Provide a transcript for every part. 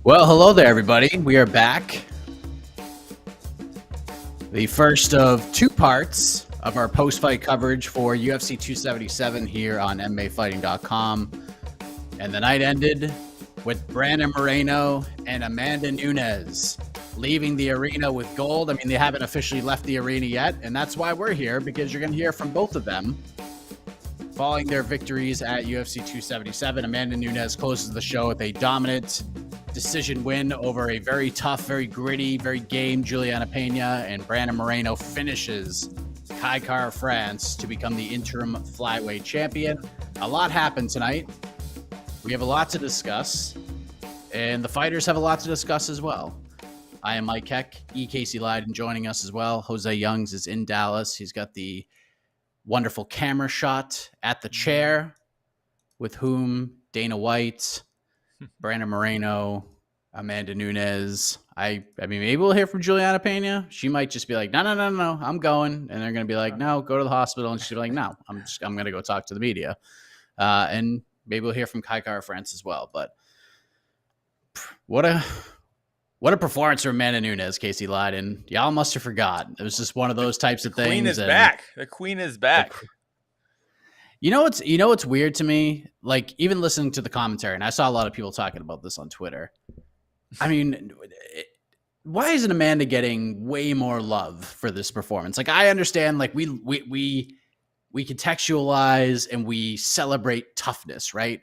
Well, hello there, everybody. We are back. The first of two parts of our post-fight coverage for UFC 277 here on MMAfighting.com. And the night ended with Brandon Moreno and Amanda Nunes leaving the arena with gold. I mean, they haven't officially left the arena yet, and that's why we're here, because you're going to hear from both of them following their victories at UFC 277. Amanda Nunes closes the show with a dominant decision win over a very tough, very gritty, very game Juliana Pena, and Brandon Moreno finishes Kai Kara France to become the interim flyweight champion. A lot happened tonight. We have a lot to discuss, and the fighters have a lot to discuss as well. I am Mike Heck, Casey Leiden joining us as well. Jose Youngs is in Dallas. He's got the wonderful camera shot at the chair with whom Dana White, Brandon Moreno, Amanda Nunes. I mean, maybe we'll hear from Juliana Pena. She might just be like, no, I'm going. And they're going to be like, no, go to the hospital. And she'll be like, no, I'm going to go talk to the media. And maybe we'll hear from Kai Kara France as well. But what a performance from Amanda Nunes, Casey Leiden. Y'all must have forgot. It was just one of those types of things. The queen is back. You know what's weird to me? Like, even listening to the commentary, and I saw a lot of people talking about this on Twitter. I mean, why isn't Amanda getting way more love for this performance? Like, I understand, like, we contextualize and we celebrate toughness, right?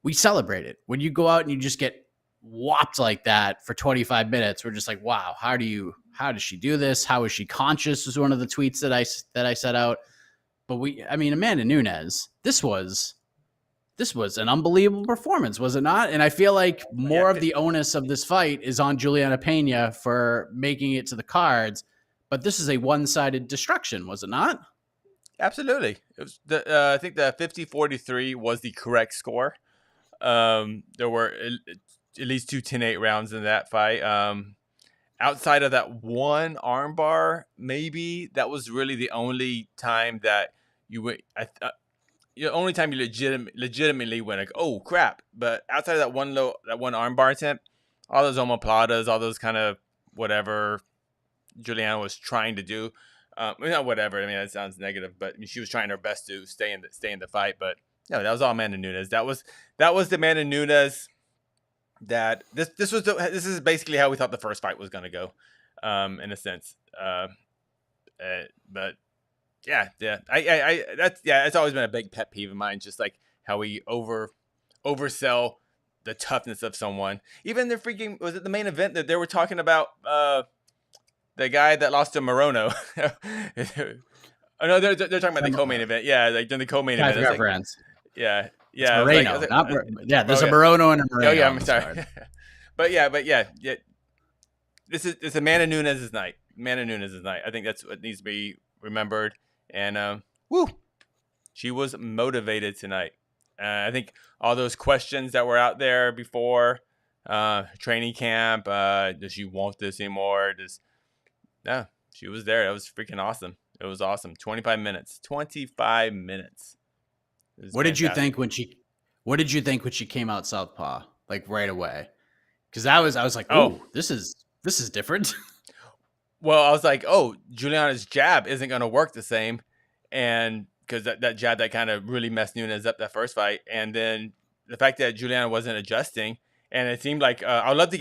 We celebrate it. When you go out and you just get whopped like that for 25 minutes, we're just like, wow, how does she do this? How is she conscious? Was one of the tweets that I set out. But Amanda Nunes, this was an unbelievable performance, was it not? And I feel like more of the onus of this fight is on Juliana Pena for making it to the cards. But this is a one-sided destruction, was it not? Absolutely. It was I think the 50-43 was the correct score. There were at least 2 10-8 rounds in that fight. Outside of that one armbar, maybe that was really the only time that the only time you legitimately went like, oh crap. But outside of that one armbar attempt, all those omoplatas, all those kind of whatever Juliana was trying to do, not whatever. I mean, that sounds negative, but she was trying her best to stay in the fight. But no, that was all Amanda Nunes. That was the Amanda Nunes. That this is basically how we thought the first fight was going to go, in a sense. But yeah, it's always been a big pet peeve of mine, just like how we oversell the toughness of someone. Even the freaking, was it the main event that they were talking about the guy that lost to Moreno? Oh no, they're talking about the co-main event. Yeah, like during the co-main event. Like, friends. Yeah. It's Moreno, there's a Moreno and a Moreno. Oh yeah, I'm sorry. but yeah. It's Amanda Nunes' night. I think that's what needs to be remembered. And she was motivated tonight. I think all those questions that were out there before training camp, does she want this anymore? She was there. That was freaking awesome. It was awesome. 25 minutes. What did you think when she came out southpaw, like right away? Because I was like, oh, this is different. Well, I was like, oh, Juliana's jab isn't going to work the same, and because that jab that kind of really messed Nunes up that first fight, and then the fact that Juliana wasn't adjusting, and it seemed like I'd love to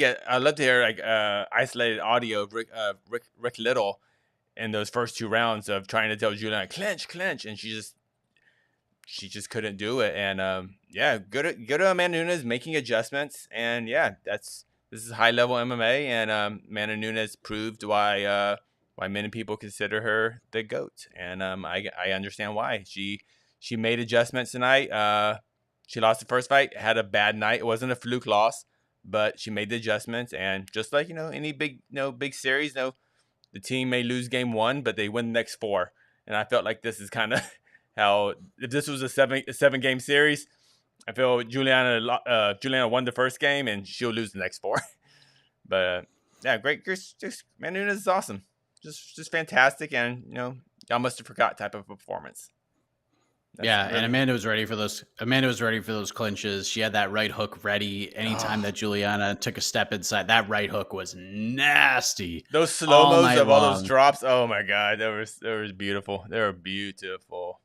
hear like isolated audio of Rick Little in those first 2 rounds of trying to tell Juliana clinch, and she just couldn't do it. And good to Amanda Nunes making adjustments. And this is high level MMA, and Amanda Nunes proved why many people consider her the GOAT. And I understand why. She made adjustments tonight. She lost the first fight, had a bad night. It wasn't a fluke loss, but she made the adjustments. And just like any big series, the team may lose game 1, but they win the next 4. And I felt like this is kind of how, if this was a 7-game series, I feel Juliana won the first game and she'll lose the next 4. But great. Just Man Nunes is awesome. Just fantastic, and y'all must have forgot type of performance. And Amanda was ready for those. Amanda was ready for those clinches. She had that right hook ready. Anytime that Juliana took a step inside, that right hook was nasty. Those slow-mos of all those long. drops. Oh my God, that was beautiful. They were beautiful.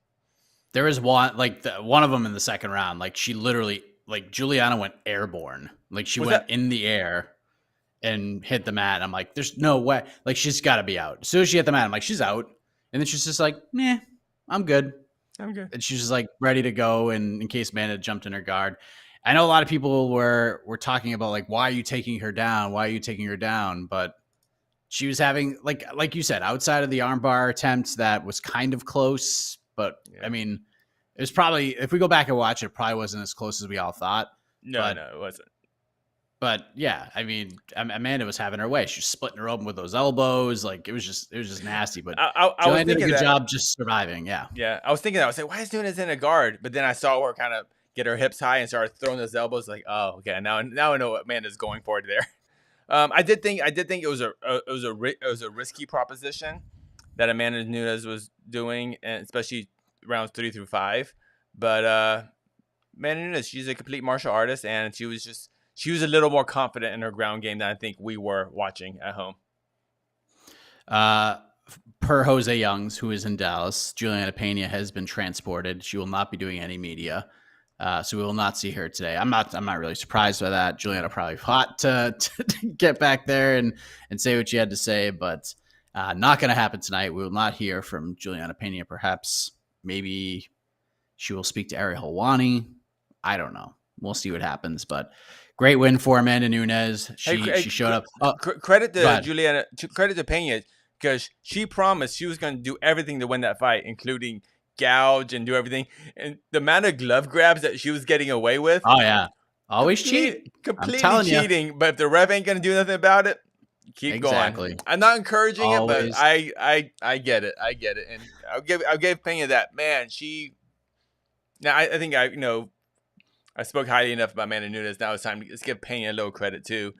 There was one of them in the second round. Like she literally, like Juliana went airborne. Like she went in the air and hit the mat. I'm like, there's no way. Like she's got to be out. As soon as she hit the mat, I'm like, she's out. And then she's just like, nah, I'm good. And she's just like ready to go. And in case Amanda jumped in her guard, I know a lot of people were talking about like, why are you taking her down? Why are you taking her down? But she was having like you said, outside of the armbar attempts, that was kind of close. But I mean, it was probably, if we go back and watch it, probably wasn't as close as we all thought. No, it wasn't. But yeah, I mean, Amanda was having her way. She was splitting her open with those elbows. Like it was just nasty. But I was did a good job just surviving. Yeah. Yeah. I was thinking that. I was like, why is Nunes in a guard? But then I saw her kind of get her hips high and started throwing those elbows. Like, oh, okay. Now I know what Amanda's going for there. I did think it was a risky proposition that Amanda Nunes was doing, and especially rounds 3 through 5. But Amanda Nunes, she's a complete martial artist, and she was a little more confident in her ground game than I think we were watching at home. Per Jose Youngs, who is in Dallas, Juliana Pena has been transported. She will not be doing any media. So we will not see her today. I'm not really surprised by that. Juliana probably fought to get back there and say what she had to say, but not going to happen tonight. We will not hear from Juliana Pena. Perhaps maybe she will speak to Ariel Helwani. I don't know. We'll see what happens, but great win for Amanda Nunes. She showed up. Credit to Juliana. Credit to Pena, because she promised she was going to do everything to win that fight, including gouge and do everything. And the amount of glove grabs that she was getting away with. Oh yeah, always completely cheating. But if the ref ain't going to do nothing about it, keep going. I'm not encouraging it, but I get it. I get it, and I'll give Pena that. Man, I think I spoke highly enough about Amanda Nunes. Now it's time to give Pena a little credit too.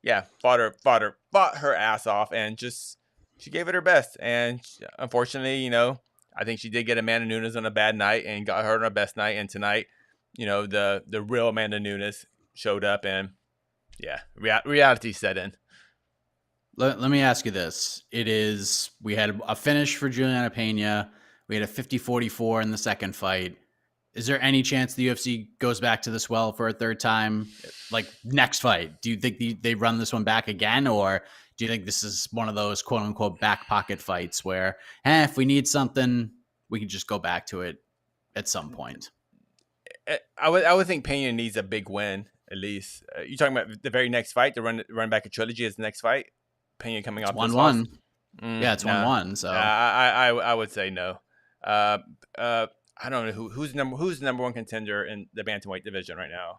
Yeah, fought her ass off, and she gave it her best. And unfortunately, I think she did get Amanda Nunes on a bad night and got her on her best night. And tonight, the real Amanda Nunes showed up, and yeah, reality set in. Let me ask you this. We had a finish for Juliana Pena. We had a 50-44 in the second fight. Is there any chance the UFC goes back to this well for a third time? Like next fight, do you think they run this one back again? Or do you think this is one of those quote unquote back pocket fights where, if we need something, we can just go back to it at some point? I would think Pena needs a big win, at least. You talking about the very next fight, the run back a trilogy as the next fight? Pena coming off 1-1. Yeah, it's 1-1. So I would say no. I don't know who's the number one contender in the bantamweight division right now.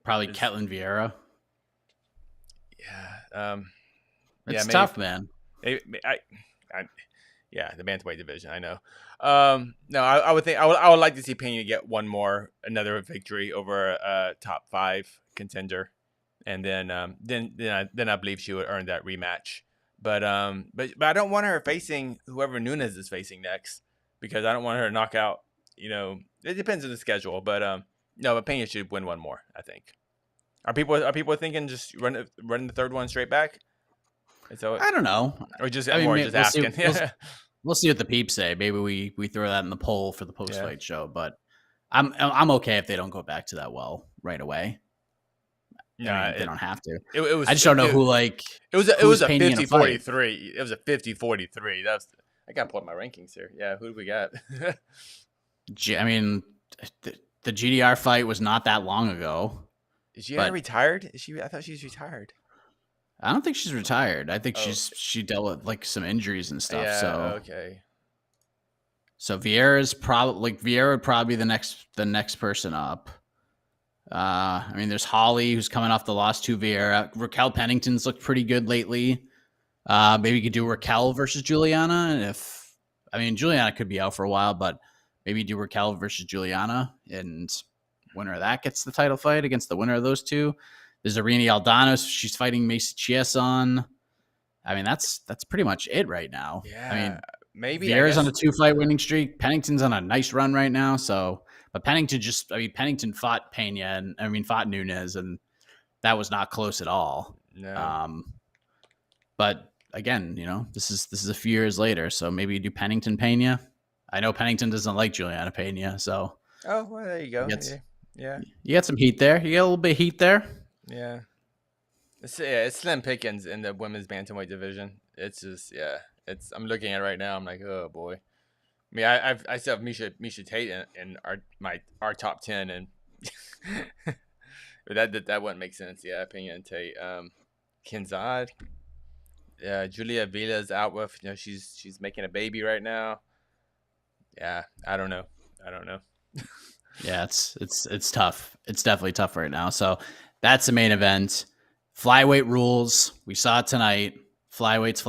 Probably Ketlin Vieira. Yeah, it's tough, man. The bantamweight division. I know. No, I would think I would like to see Pena get another victory over a top 5 contender, and then I believe she would earn that rematch. But I don't want her facing whoever Nunes is facing next, because I don't want her to knock out. It depends on the schedule, but but Pena should win one more, I think. Are people thinking just run the third one straight back? So I don't know, or just asking. We'll see what the peeps say. Maybe we throw that in the poll for the post fight show. But I'm okay if they don't go back to that well right away. No, they don't have to. I just don't know who like. It was a 50-43. It was a 50-43. I gotta pull up my rankings here. Yeah, who do we got? I mean, the GDR fight was not that long ago. Is she retired? I thought she was retired. I don't think she's retired. I think she dealt with like some injuries and stuff. Yeah, so okay. So Vieira would probably be the next person up. I mean, there's Holly, who's coming off the loss to Vieira. Raquel Pennington's looked pretty good lately. Maybe you could do Raquel versus Juliana. Juliana could be out for a while, but maybe do Raquel versus Juliana, and winner of that gets the title fight against the winner of those two. There's Irene Aldana. She's fighting Macy Chiasson. I mean, that's pretty much it right now. Yeah. I mean, maybe, I Vieira's on guess. a 2-fight winning streak. Pennington's on a nice run right now. So, but Pennington fought Pena fought Nunes, and that was not close at all. No. But again, this is a few years later, so maybe you do Pennington Pena. I know Pennington doesn't like Juliana Pena, so Oh, well, there you go. Yeah. You got some heat there. You got a little bit of heat there. Yeah. It's slim pickings in the women's bantamweight division. It's just, I'm looking at it right now. I'm like, oh boy. I mean, I still have Misha Tate in our top 10, and that wouldn't make sense. Yeah, Peña and Tate. Kinzad. Yeah, Julia Vila's out with, she's making a baby right now. Yeah, I don't know. Yeah, it's tough. It's definitely tough right now. So that's the main event. Flyweight rules. We saw it tonight. Flyweights.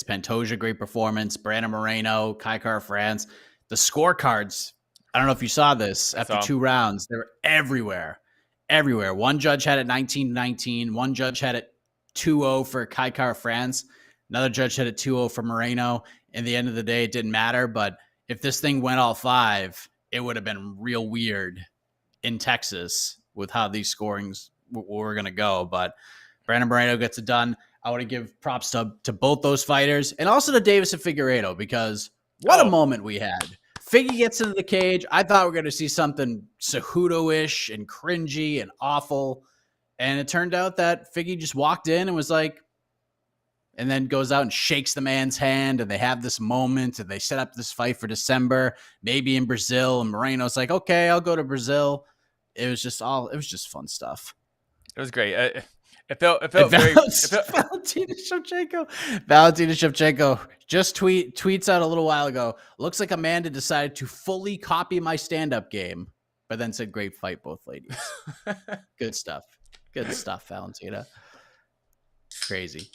Pantoja, great performance. Brandon Moreno, Kai France. The scorecards, I don't know if you saw this. After 2 rounds, they were everywhere. One judge had it 19-19. One judge had it 2-0 for Kai France. Another judge had it 2-0 for Moreno. In the end of the day, it didn't matter. But if this thing went all 5, it would have been real weird in Texas with how these scorings were going to go. But Brandon Moreno gets it done. I want to give props to both those fighters and also to Davis and Figueiredo, because what a moment we had. Figgy gets into the cage. I thought we were going to see something Cejudo-ish and cringy and awful. And it turned out that Figgy just walked in and was like, and then goes out and shakes the man's hand, and they have this moment, and they set up this fight for December, maybe in Brazil. And Moreno's like, okay, I'll go to Brazil. It was just fun stuff. It was great. It felt very. Valentina Shevchenko just tweets out a little while ago. Looks like Amanda decided to fully copy my stand-up game, but then said, "Great fight, both ladies." Good stuff, Valentina. Crazy.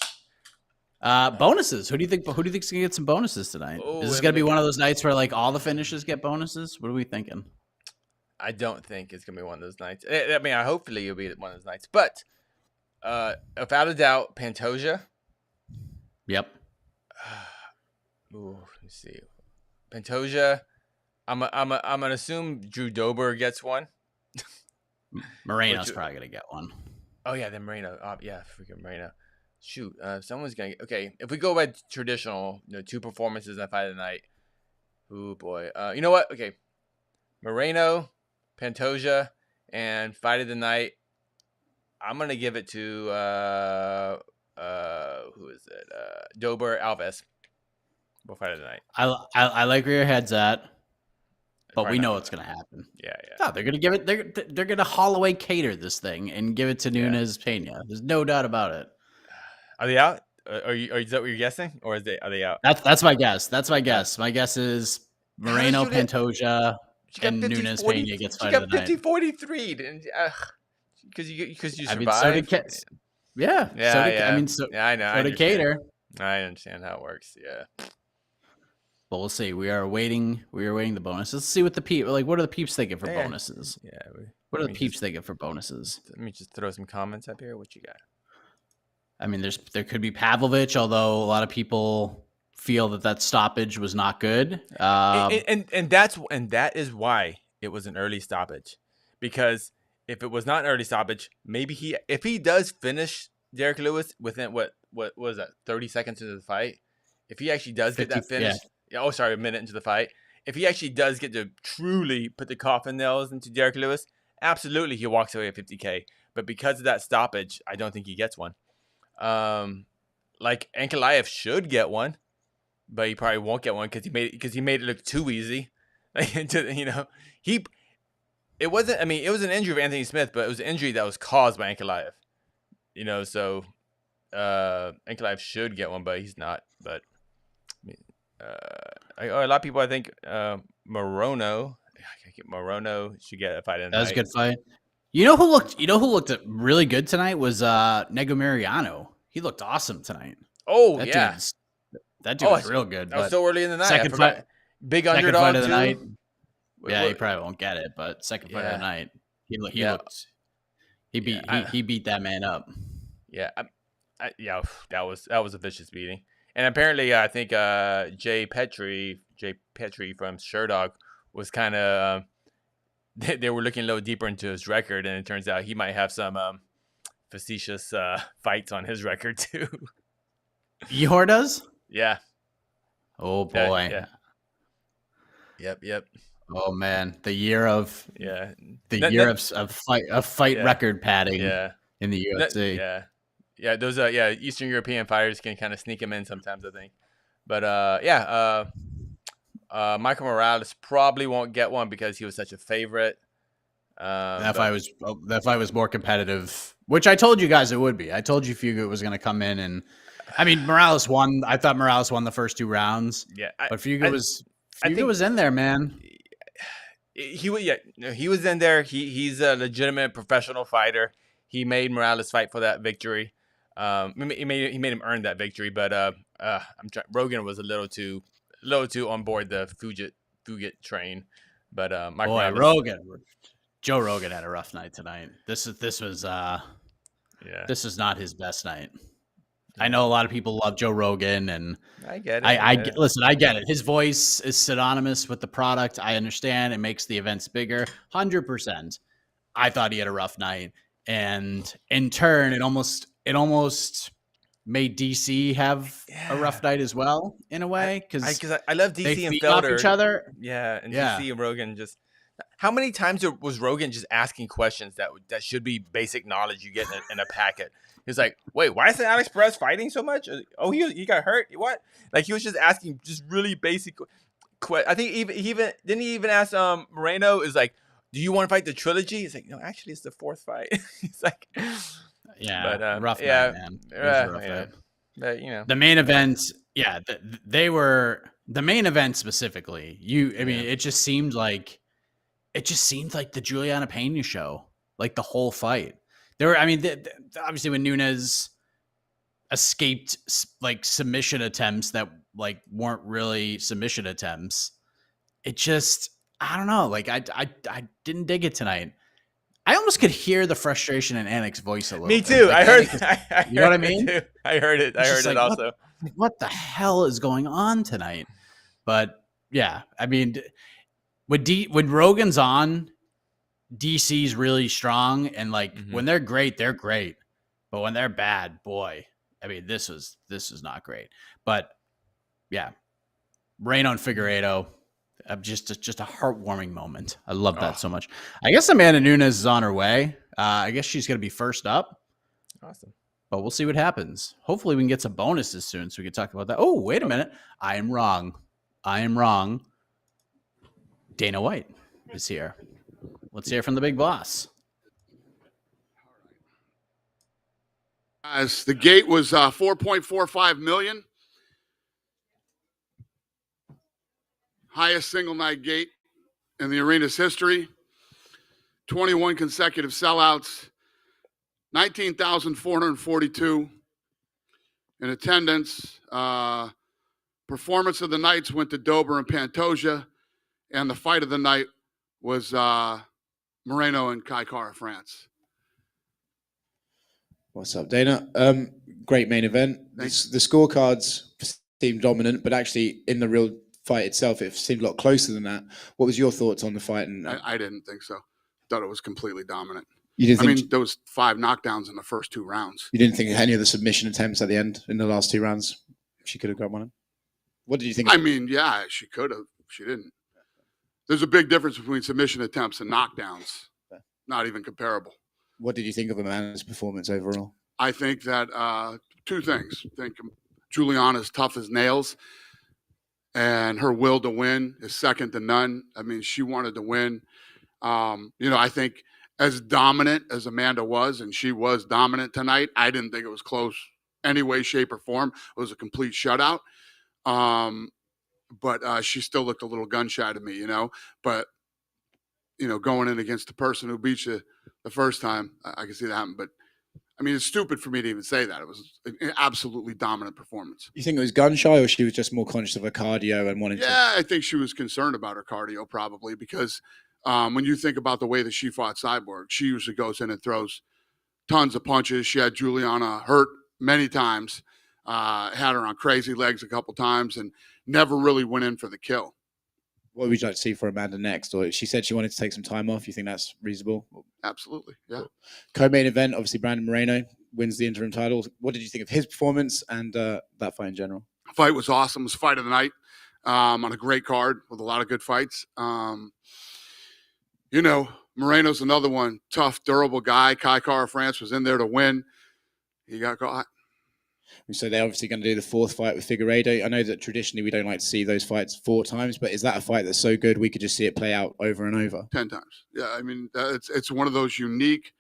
Bonuses. Who do you think's gonna get some bonuses tonight? Is this gonna be one of those nights where like all the finishes get bonuses? What are we thinking? I don't think it's gonna be one of those nights. I mean, hopefully it'll be one of those nights. But without a doubt, Pantoja. Yep. Let's see. Pantoja. I'm gonna assume Drew Dober gets one. Moreno's probably gonna get one. Oh yeah, then Moreno. Freaking Moreno. Shoot, someone's gonna. Okay, if we go by traditional, 2 performances in a fight of the night. Oh boy. You know what? Okay, Moreno, Pantoja, and fight of the night. I'm gonna give it to who is it? Dober Alves. We'll fight of the night. I like where your head's at, but we know what's gonna happen. Yeah. No, they're gonna give it. They're gonna Holloway cater this thing and give it to Nunes Pena. There's no doubt about it. Are they out? Is that what you're guessing, or are they out? That's my guess. My guess is Moreno, Pantoja, and Nunes Pena gets fight of the night. She got 50-43, because you survived. So did yeah. I know. So did Cater. I understand how it works. Yeah. But we'll see. We are waiting the bonuses. Let's see what the peeps like. What are the peeps thinking for bonuses? Yeah. What are the peeps thinking for bonuses? Let me just throw some comments up here. What you got? I mean, there could be Pavlovich, although a lot of people feel that stoppage was not good. And that is why it was an early stoppage, because if it was not an early stoppage, maybe if he does finish Derrick Lewis within what was that 30 seconds into the fight, if he actually does get that finish, a minute into the fight, if he actually does get to truly put the coffin nails into Derrick Lewis, absolutely he walks away at 50K. But because of that stoppage, I don't think he gets one. Like Ankalaev should get one, but he probably won't get one because he made it look too easy. It wasn't. I mean, it was an injury of Anthony Smith, but it was an injury that was caused by Ankalaev. So Ankalaev should get one, but he's not. But a lot of people, I think, Moreno should get a fight in. That was a good fight. You know who looked really good tonight was Negomariano. He looked awesome tonight. Oh, that dude was real good. That was so early in the night. Second fight, big underdog fight of the too. night. He probably won't get it, but second fight of the night, he beat that man up. Yeah, that was a vicious beating. And apparently, I think Jay Petrie from Sherdog was kind of they were looking a little deeper into his record, and it turns out he might have some facetious fights on his record too. Ehor does? Yeah. Oh boy. Yeah. Yep. Oh man, the year of fight yeah. record padding Yeah. in the UFC. Yeah. Those Eastern European fighters can kind of sneak him in sometimes, I think. But Michael Morales probably won't get one because he was such a favorite. That fight was more competitive, which I told you guys it would be. I told you Fuga was going to come in, and I mean Morales won. I thought Morales won the first 2 rounds. Yeah, but Fuga was in there, man. He was in there. He's a legitimate professional fighter. He made Morales fight for that victory. He made him earn that victory. But Rogan was a little too on board the Fugit train. But Joe Rogan had a rough night tonight. This was not his best night. I know a lot of people love Joe Rogan, and I get it. Listen, I get it. His voice is synonymous with the product. I understand it makes the events bigger, 100%. I thought he had a rough night, and in turn, it almost made DC have a rough night as well in a way because I love DC and Felder. Each other. Yeah, and DC and Rogan just. How many times was Rogan just asking questions that should be basic knowledge you get in a packet? He was like, "Wait, why isn't Alex Perez fighting so much? Oh, he got hurt. What?" Like he was just asking just really basic. I think he even ask Moreno is like, "Do you want to fight the trilogy?" He's like, "No, actually, it's the 4th fight." He's like, "Yeah, but rough night, man. Rough night. But the main event, they were the main event specifically. It just seemed like." It just seemed like the Juliana Pena show, like the whole fight. Obviously when Nunes escaped like submission attempts that like weren't really submission attempts, it just, I don't know. Like I didn't dig it tonight. I almost could hear the frustration in Anik's voice a little. Me too. Like, I heard. You know what I mean? I heard it. I heard it also. What the hell is going on tonight? But yeah, I mean. When Rogan's on, DC's really strong, and like when they're great, they're great. But when they're bad, boy, I mean, this is not great. But yeah, Moreno and Figueiredo, just a heartwarming moment. I love that so much. I guess Amanda Nunes is on her way. I guess she's gonna be first up. Awesome. But we'll see what happens. Hopefully, we can get some bonuses soon, so we can talk about that. Oh, wait a minute, I am wrong. Dana White is here. Let's hear from the big boss. As the gate was 4.45 million. Highest single night gate in the arena's history. 21 consecutive sellouts. 19,442 in attendance. Performance of the nights went to Dober and Pantoja. And the fight of the night was Moreno and Kai Kara France. What's up, Dana? Great main event. The scorecards seemed dominant, but actually in the real fight itself, it seemed a lot closer than that. What was your thoughts on the fight? I didn't think so. Thought it was completely dominant. You didn't think there was 5 knockdowns in the first 2 rounds. You didn't think any of the submission attempts at the end in the last 2 rounds she could have got one? What did you think? Yeah, she could have. She didn't. There's a big difference between submission attempts and knockdowns. Not even comparable. What did you think of Amanda's performance overall? I think that 2 things. I think Juliana's tough as nails, and her will to win is second to none. I mean, she wanted to win. I think as dominant as Amanda was, and she was dominant tonight, I didn't think it was close any way, shape, or form. It was a complete shutout. But she still looked a little gun shy to me, But, going in against the person who beat you the first time, I can see that happen. But, I mean, it's stupid for me to even say that. It was an absolutely dominant performance. You think it was gun shy, or she was just more conscious of her cardio and wanting to? Yeah, I think she was concerned about her cardio probably because when you think about the way that she fought Cyborg, she usually goes in and throws tons of punches. She had Juliana hurt many times. Had her on crazy legs a couple times and never really went in for the kill. What would you like to see for Amanda next? Or she said she wanted to take some time off. You think that's reasonable? Absolutely, yeah. Co-main event, obviously Brandon Moreno wins the interim title. What did you think of his performance and that fight in general? Fight was awesome. It was fight of the night on a great card with a lot of good fights. You know, Moreno's another one. Tough, durable guy. Kai Kara France was in there to win. He got caught. So they're obviously going to do the fourth fight with Figueiredo. I know that traditionally we don't like to see those fights 4 times, but is that a fight that's so good we could just see it play out over and over? 10 times. Yeah, I mean, it's one of those unique,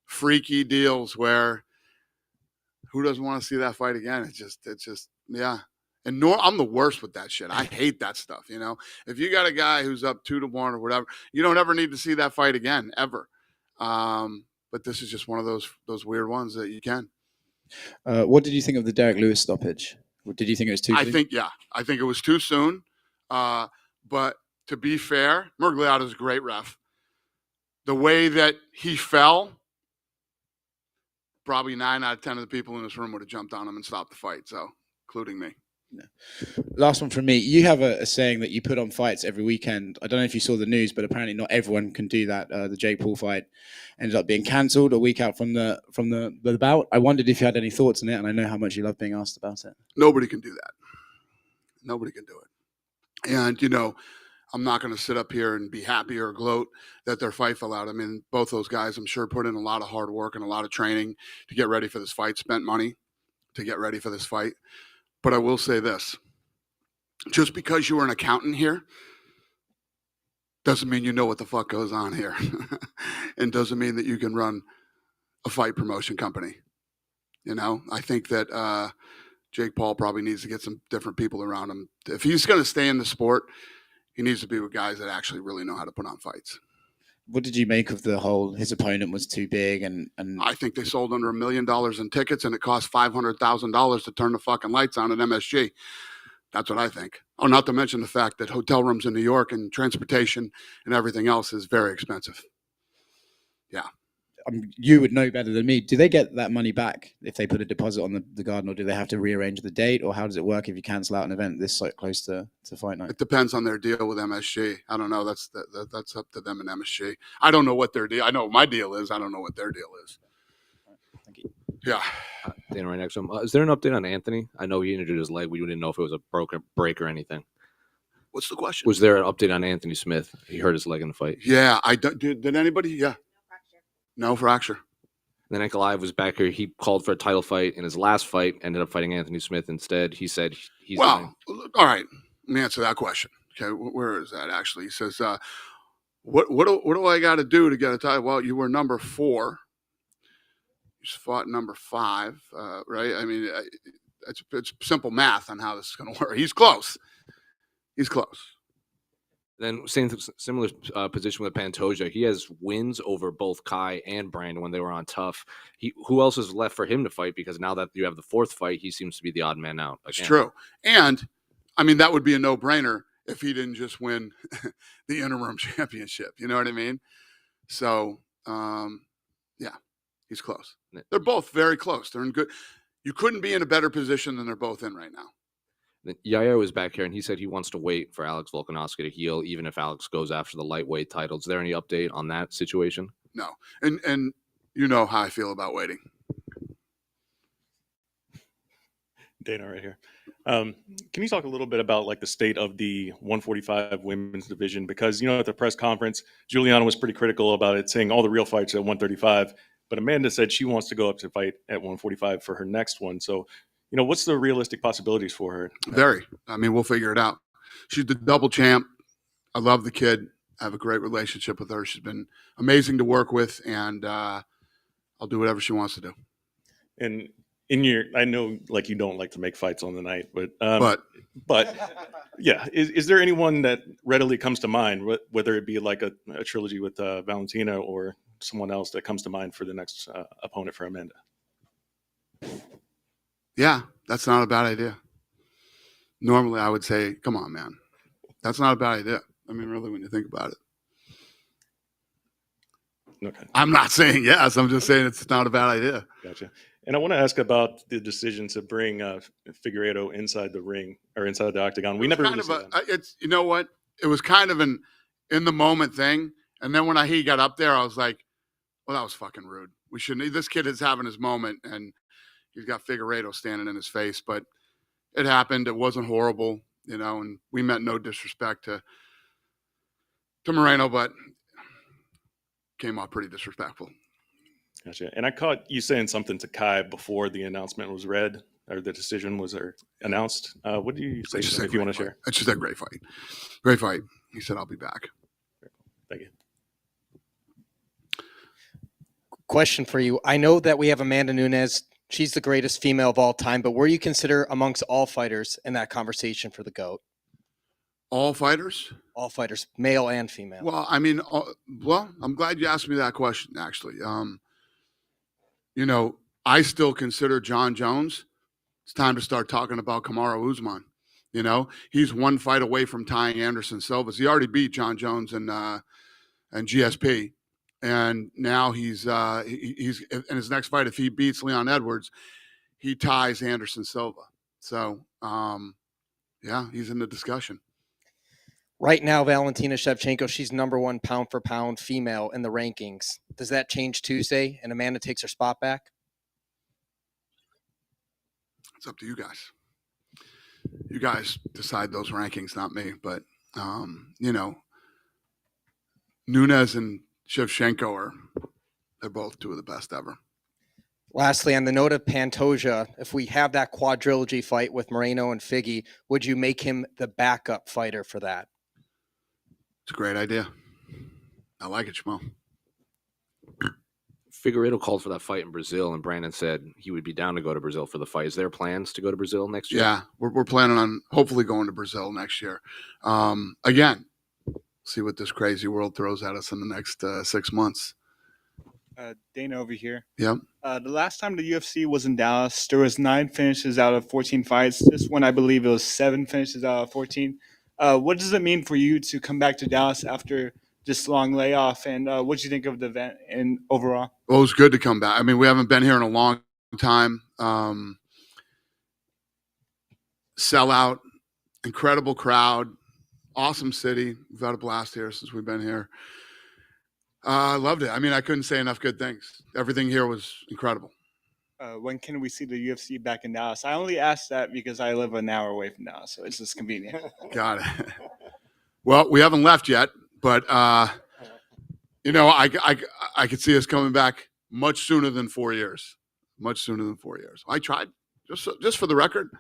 freaky deals where who doesn't want to see that fight again? It's just, yeah. And I'm the worst with that shit. I hate that stuff, you know. If you got a guy who's up 2-1 or whatever, you don't ever need to see that fight again, ever. But this is just one of those weird ones that you can. What did you think of the Derrick Lewis stoppage? Did you think it was too soon? I think it was too soon. But to be fair, Murgliata's a great ref. The way that he fell, probably 9 out of 10 of the people in this room would have jumped on him and stopped the fight, so including me. Yeah. Last one from me. You have a saying that you put on fights every weekend. I don't know if you saw the news, but apparently not everyone can do that. The Jake Paul fight ended up being cancelled a week out from the bout. I wondered if you had any thoughts on it, and I know how much you love being asked about it. Nobody can do that. Nobody can do it. And, you know, I'm not going to sit up here and be happy or gloat that their fight fell out. I mean, both those guys, I'm sure, put in a lot of hard work and a lot of training to get ready for this fight, spent money to get ready for this fight. But I will say this, just because you were an accountant here doesn't mean you know what the fuck goes on here and doesn't mean that you can run a fight promotion company. You know, I think that Jake Paul probably needs to get some different people around him. If he's going to stay in the sport, he needs to be with guys that actually really know how to put on fights. What did you make of the whole his opponent was too big and I think they sold under $1 million in tickets and it cost $500,000 to turn the fucking lights on at MSG. That's what I think. Oh, not to mention the fact that hotel rooms in New York and transportation and everything else is very expensive. Yeah. You would know better than me. Do they get that money back if they put a deposit on the garden, or do they have to rearrange the date, or how does it work if you cancel out an event this close to fight night? It depends on their deal with MSG. I don't know. That's up to them and MSG. I don't know what their deal. I know what my deal is. I don't know what their deal is. Thank you. Yeah. Dan, right next to him. Is there an update on Anthony? I know he injured his leg. We didn't know if it was a broken break or anything. What's the question? Was there an update on Anthony Smith? He hurt his leg in the fight. Yeah. Did anybody? Yeah. No fracture. Then Ankalaev was back here. He called for a title fight in his last fight, ended up fighting Anthony Smith instead. He said he's all right. Let me answer that question. Okay, where is that actually? He says, what do I got to do to get a title? Well, you were number 4. You fought number 5, right? I mean, it's simple math on how this is going to work. He's close. He's close. Then similar position with Pantoja. He has wins over both Kai and Brandon when they were on tough. Who else is left for him to fight? Because now that you have the 4th fight, he seems to be the odd man out. Again. It's true. And, I mean, that would be a no-brainer if he didn't just win the interim championship. You know what I mean? So, yeah, he's close. They're both very close. They're in good. You couldn't be in a better position than they're both in right now. Yair was back here, and he said he wants to wait for Alex Volkanovski to heal, even if Alex goes after the lightweight title. Is there any update on that situation? No. And you know how I feel about waiting. Dana right here. Can you talk a little bit about like the state of the 145 women's division? Because, you know, at the press conference, Juliana was pretty critical about it, saying all the real fights are at 135. But Amanda said she wants to go up to fight at 145 for her next one. So, you know, what's the realistic possibilities for her? Very. I mean, we'll figure it out. She's the double champ. I love the kid. I have a great relationship with her. She's been amazing to work with, and I'll do whatever she wants to do. And I know like you don't like to make fights on the night, but yeah, is there anyone that readily comes to mind, whether it be like a trilogy with Valentina or someone else that comes to mind for the next opponent for Amanda? Yeah, that's not a bad idea. Normally, I would say, come on, man. That's not a bad idea. I mean, really, when you think about it. Okay. I'm not saying yes. I'm just saying it's not a bad idea. Gotcha. And I want to ask about the decision to bring Figueiredo inside the ring or inside the octagon. We never really saw that. It's, you know what? It was kind of an in the moment thing. And then when he got up there, I was like, well, that was fucking rude. We shouldn't. This kid is having his moment, and he's got Figueiredo standing in his face. But it happened. It wasn't horrible, you know. And we meant no disrespect to Moreno, but came off pretty disrespectful. Gotcha. And I caught you saying something to Kai before the announcement was read or the decision was announced. What do you say if you want to share? It's just a great fight. Great fight. He said, I'll be back. Thank you. Question for you. I know that we have Amanda Nunes. She's the greatest female of all time, but where do you consider amongst all fighters in that conversation for the GOAT? All fighters? All fighters, male and female. Well, I mean, I'm glad you asked me that question, actually. You know, I still consider John Jones. It's time to start talking about Kamaru Usman. You know, he's one fight away from tying Anderson Silva. He already beat John Jones and GSP. And now he's in his next fight, if he beats Leon Edwards, he ties Anderson Silva. So, yeah, he's in the discussion. Right now, Valentina Shevchenko, she's number one pound for pound female in the rankings. Does that change Tuesday and Amanda takes her spot back? It's up to you guys. You guys decide those rankings, not me. But, you know, Nunes and Shevchenko they're both two of the best ever. Lastly, on the note of Pantoja, if we have that quadrilogy fight with Moreno and Figgy, would you make him the backup fighter for that? It's a great idea. I like it, Shmo. Figueiredo called for that fight in Brazil, and Brandon said he would be down to go to Brazil for the fight. Is there plans to go to Brazil next year? Yeah, we're planning on hopefully going to Brazil next year. Again, see what this crazy world throws at us in the next 6 months. Dana over here. Yep. The last time the UFC was in Dallas, there was 9 finishes out of 14 fights. This one, I believe it was 7 finishes out of 14. What does it mean for you to come back to Dallas after this long layoff? And what do you think of the event and overall? Well, it was good to come back. I mean, we haven't been here in a long time. Sellout, incredible crowd, awesome city. We've had a blast here since we've been here. I loved it. I mean, I couldn't say enough good things. Everything here was incredible. When can we see the UFC back in Dallas? I only asked that because I live an hour away from Dallas, so it's just convenient. Got it. Well, we haven't left yet, but you know, I could see us coming back much sooner than 4 years. Much sooner than 4 years. I tried, just for the record,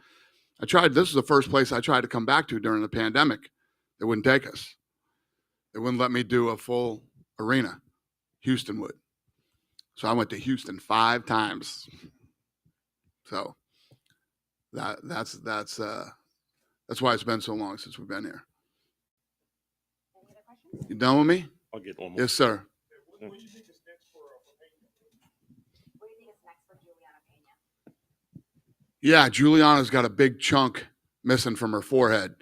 this is the first place I tried to come back to during the pandemic. They wouldn't take us. They wouldn't let me do a full arena. Houston would. So I went to Houston 5 times. So that's why it's been so long since we've been here. Any other questions? You done with me? I'll get one more. Yes, sir. What do you think is next for Juliana Pena? Yeah, Juliana's got a big chunk missing from her forehead.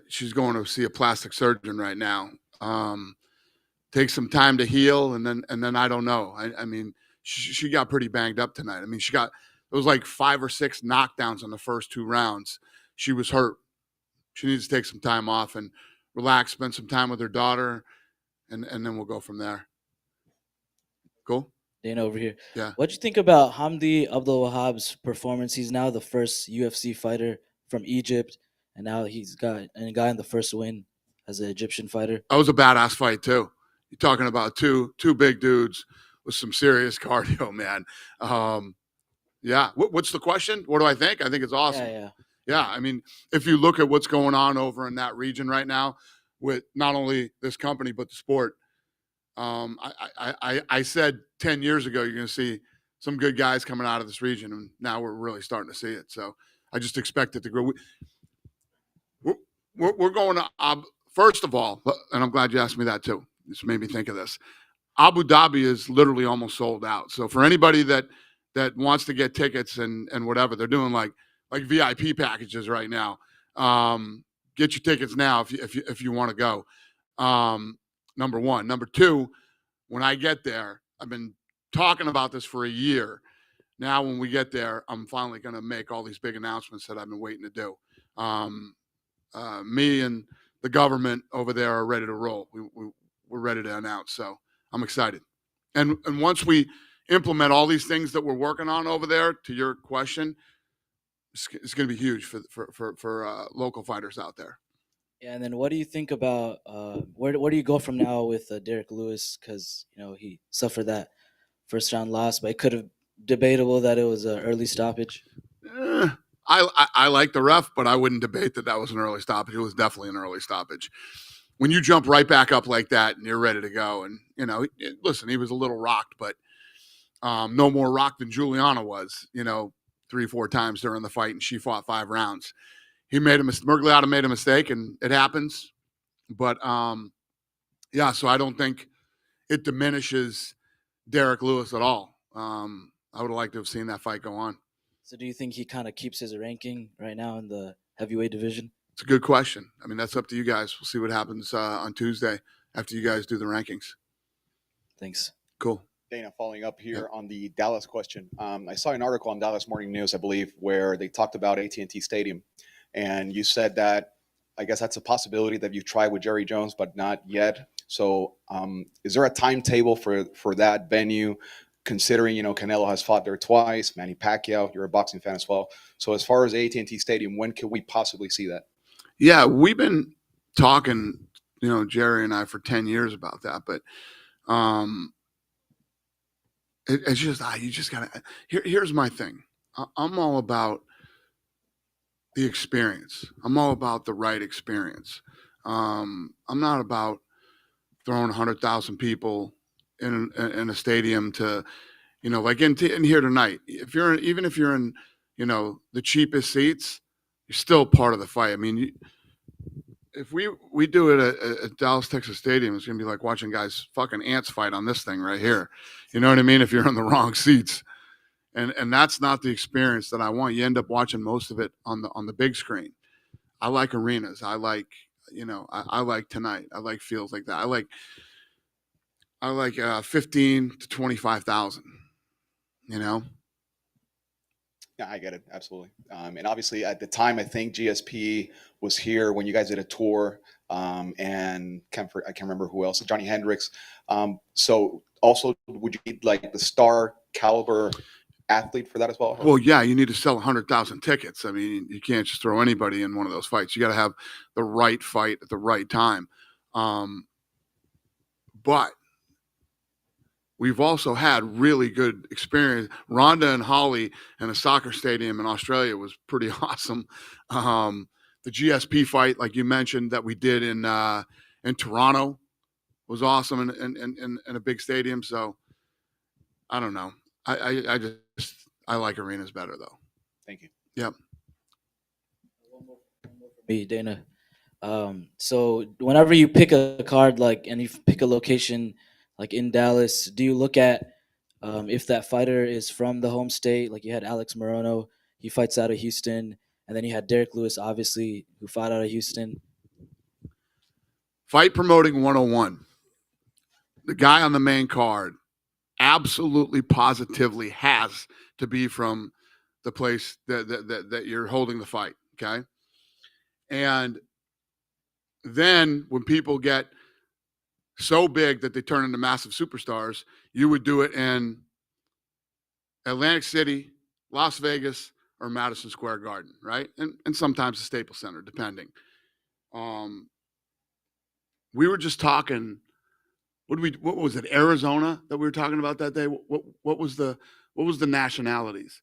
She's going to see a plastic surgeon right now. Take some time to heal, and then I don't know. I mean, she got pretty banged up tonight. I mean, it was like 5 or 6 knockdowns in the first 2 rounds. She was hurt. She needs to take some time off and relax, spend some time with her daughter, and then we'll go from there. Cool? Dana over here. Yeah. What do you think about Hamdi Abdul Wahab's performance? He's now the first UFC fighter from Egypt, and now he's gotten the first win as an Egyptian fighter. That was a badass fight too. You're talking about two big dudes with some serious cardio, man. Yeah. What's the question? What do I think? I think it's awesome. Yeah. I mean, if you look at what's going on over in that region right now with not only this company, but the sport, I said 10 years ago, you're going to see some good guys coming out of this region, and now we're really starting to see it. So I just expect it to grow. We're going to, first of all, and I'm glad you asked me that too. This made me think of this. Abu Dhabi is literally almost sold out. So for anybody that wants to get tickets and whatever, they're doing like VIP packages right now. Get your tickets now if you want to go. Number one. Number two, when I get there, I've been talking about this for a year. Now, when we get there, I'm finally going to make all these big announcements that I've been waiting to do. Me and the government over there are ready to roll. We're ready to announce. So I'm excited. And once we implement all these things that we're working on over there, to your question, it's going to be huge for local fighters out there. Yeah, and then what do you think about where do you go from now with Derrick Lewis? Because he suffered that first round loss, but it could have debatable that it was an early stoppage. I like the ref, but I wouldn't debate that was an early stoppage. It was definitely an early stoppage. When you jump right back up like that and you're ready to go, and listen, he was a little rocked, but no more rocked than Juliana was. 3-4 times during the fight, and she fought 5 rounds. He made Miragliotta made a mistake, and it happens. But yeah, so I don't think it diminishes Derrick Lewis at all. I would have liked to have seen that fight go on. So do you think he kind of keeps his ranking right now in the heavyweight division? It's a good question. I mean, that's up to you guys. We'll see what happens on Tuesday after you guys do the rankings. Thanks. Cool. Dana, following up here on the Dallas question. I saw an article on Dallas Morning News, I believe, where they talked about AT&T Stadium. And you said that, I guess that's a possibility that you've tried with Jerry Jones, but not yet. So is there a timetable for that venue, considering, Canelo has fought there twice, Manny Pacquiao, you're a boxing fan as well. So as far as AT&T Stadium, when can we possibly see that? Yeah, we've been talking, Jerry and I for 10 years about that. But it's just, you just got to, here's my thing. I'm all about the experience. I'm all about the right experience. I'm not about throwing 100,000 people in a stadium to, like in here tonight. Even if you're in, the cheapest seats, you're still part of the fight. I mean, if we do it at Dallas, Texas Stadium, it's gonna be like watching guys fucking ants fight on this thing right here. You know what I mean? If you're in the wrong seats. And that's not the experience that I want. You end up watching most of it on the big screen. I like arenas. I like, I like tonight. I like fields like that. I like 15 to 25,000. Yeah, I get it. Absolutely. And obviously at the time, I think GSP was here when you guys did a tour, and I can't remember who else, Johnny Hendricks. So also, would you need like the star caliber athlete for that as well? Well, yeah, you need to sell 100,000 tickets. I mean, you can't just throw anybody in one of those fights. You got to have the right fight at the right time. But we've also had really good experience. Ronda and Holly in a soccer stadium in Australia was pretty awesome. The GSP fight, like you mentioned, that we did in Toronto was awesome in a big stadium. So I don't know. I like arenas better though. Thank you. Yep. Me, Dana. So whenever you pick a card, and you pick a location like in Dallas, do you look at if that fighter is from the home state? Like you had Alex Moreno, he fights out of Houston, and then you had Derrick Lewis, obviously, who fought out of Houston. Fight promoting 101. The guy on the main card absolutely positively has to be from the place that you're holding the fight, okay? And then when people get so big that they turn into massive superstars, you would do it in Atlantic City, Las Vegas, or Madison Square Garden, right? And sometimes the Staples Center, depending. We were just talking. What was it? Arizona that we were talking about that day. What was the nationalities?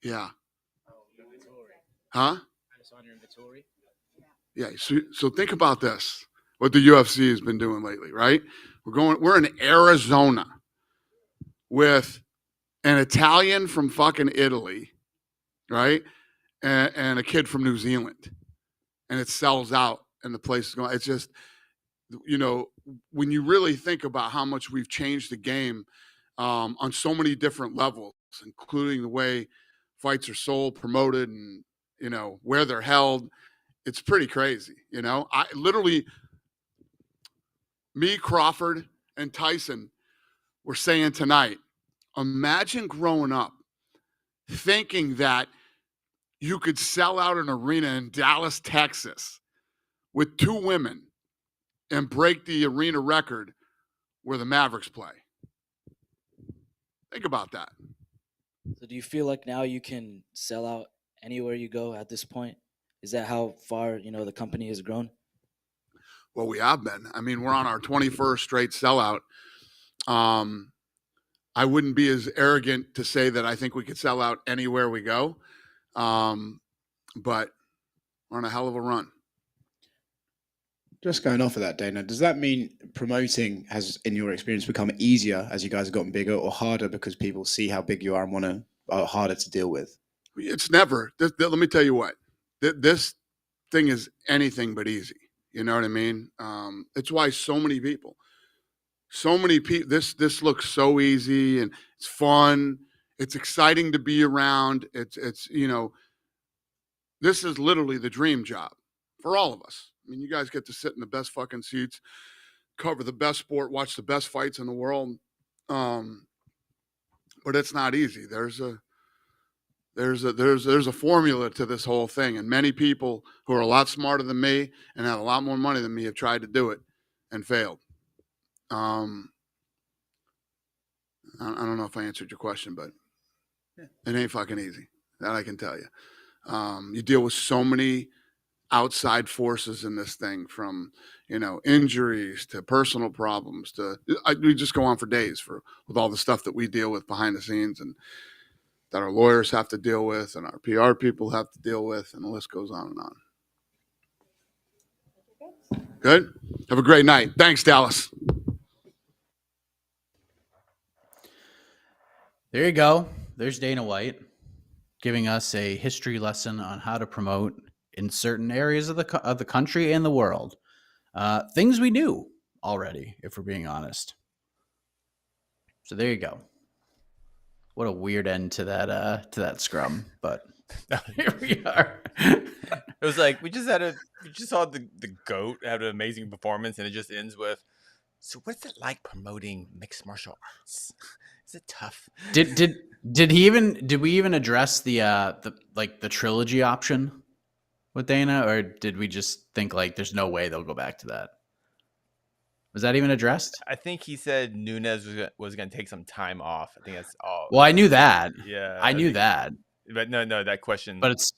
Yeah. Huh? Yeah. So think about this. What the UFC has been doing lately, right? We're in Arizona with an Italian from fucking Italy, right? And a kid from New Zealand. And it sells out and the place is going. It's just, when you really think about how much we've changed the game on so many different levels, including the way fights are sold, promoted, and, where they're held, it's pretty crazy. I literally, me, Crawford, and Tyson were saying tonight imagine growing up thinking that you could sell out an arena in Dallas, Texas with 2 women and break the arena record where the Mavericks play. Think about that. So do you feel like now you can sell out anywhere you go at this point? Is that how far, the company has grown? Well, we have been. I mean, we're on our 21st straight sellout. I wouldn't be as arrogant to say that I think we could sell out anywhere we go. But we're on a hell of a run. Just going off of that, Dana, does that mean promoting has, in your experience, become easier as you guys have gotten bigger, or harder because people see how big you are and harder to deal with? It's never. Let me tell you what. This thing is anything but easy. You know what I mean? It's why so many people. This looks so easy and it's fun. It's exciting to be around. It's this is literally the dream job for all of us. I mean, you guys get to sit in the best fucking seats, cover the best sport, watch the best fights in the world. But it's not easy. There's a formula to this whole thing, and many people who are a lot smarter than me and have a lot more money than me have tried to do it and failed. I don't know if I answered your question, but it ain't fucking easy. That I can tell you. You deal with so many outside forces in this thing, from injuries to personal problems to we just go on for days with all the stuff that we deal with behind the scenes and that our lawyers have to deal with and our PR people have to deal with, and the list goes on and on. Good? Have a great night. Thanks, Dallas. There you go. There's Dana White giving us a history lesson on how to promote in certain areas of the country and the world. Things we knew already, if we're being honest. So there you go. What a weird end to that scrum, but here we are. It was like we just saw the GOAT have an amazing performance, and it just ends with, so what's it like promoting mixed martial arts? Is it tough? Did we even address the trilogy option with Dana, or did we just think like there's no way they'll go back to that? Was that even addressed? I think he said Nunes was going to take some time off. I think that's all. Well, I knew that. Yeah, I knew that. But no, that question. But it's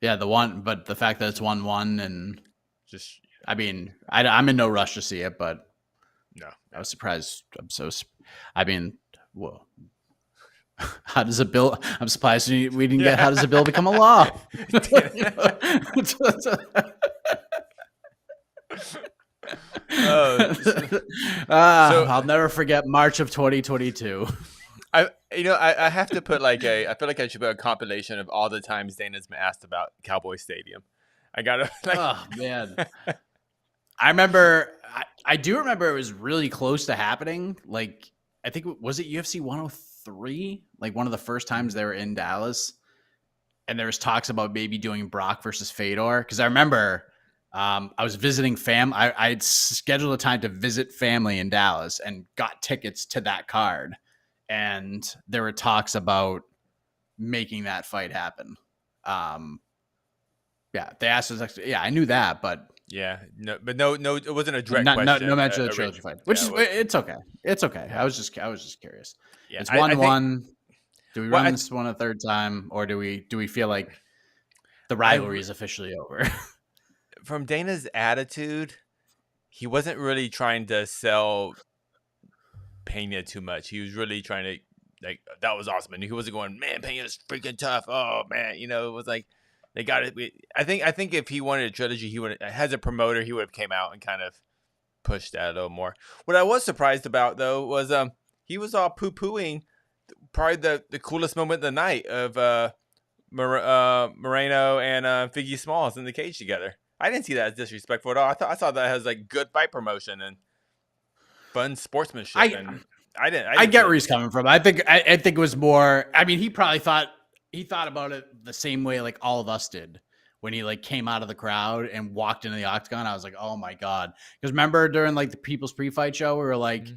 the fact that it's 1-1 and just. I mean, I'm in no rush to see it, but no, I was surprised. Whoa. How does a bill? I'm surprised we didn't get. How does a bill become a law? I'll never forget March of 2022. I have to put I feel like I should put a compilation of all the times Dana's been asked about Cowboy Stadium. I gotta. Oh man, I do remember it was really close to happening. Like, I think, was it UFC 103? Like one of the first times they were in Dallas, and there was talks about maybe doing Brock versus Fedor. Because I remember I was visiting I'd scheduled a time to visit family in Dallas and got tickets to that card. And there were talks about making that fight happen. They asked us. I knew that, but no, it wasn't a direct question. No mention of the trilogy fight, which it's okay. It's okay. Yeah. I was just curious. Yeah, it's 1-1. Do we run this one a third time, or do we feel like the rivalry is officially over? From Dana's attitude, he wasn't really trying to sell Pena too much. He was really trying to that was awesome, and he wasn't going, man, Pena's freaking tough. Oh man, it was like they got it. I think if he wanted a trilogy, he would, as a promoter, he would have came out and kind of pushed that a little more. What I was surprised about though was he was all poo-pooing probably the coolest moment of the night of Moreno and Figgy Smalls in the cage together. I didn't see that as disrespectful at all. I saw that as like good fight promotion and fun sportsmanship. I get where he's coming from. I think it was more. I mean, he probably thought about it the same way like all of us did when he like came out of the crowd and walked into the octagon. I was like, oh my god, because remember during like the People's Pre-Fight show, we were like,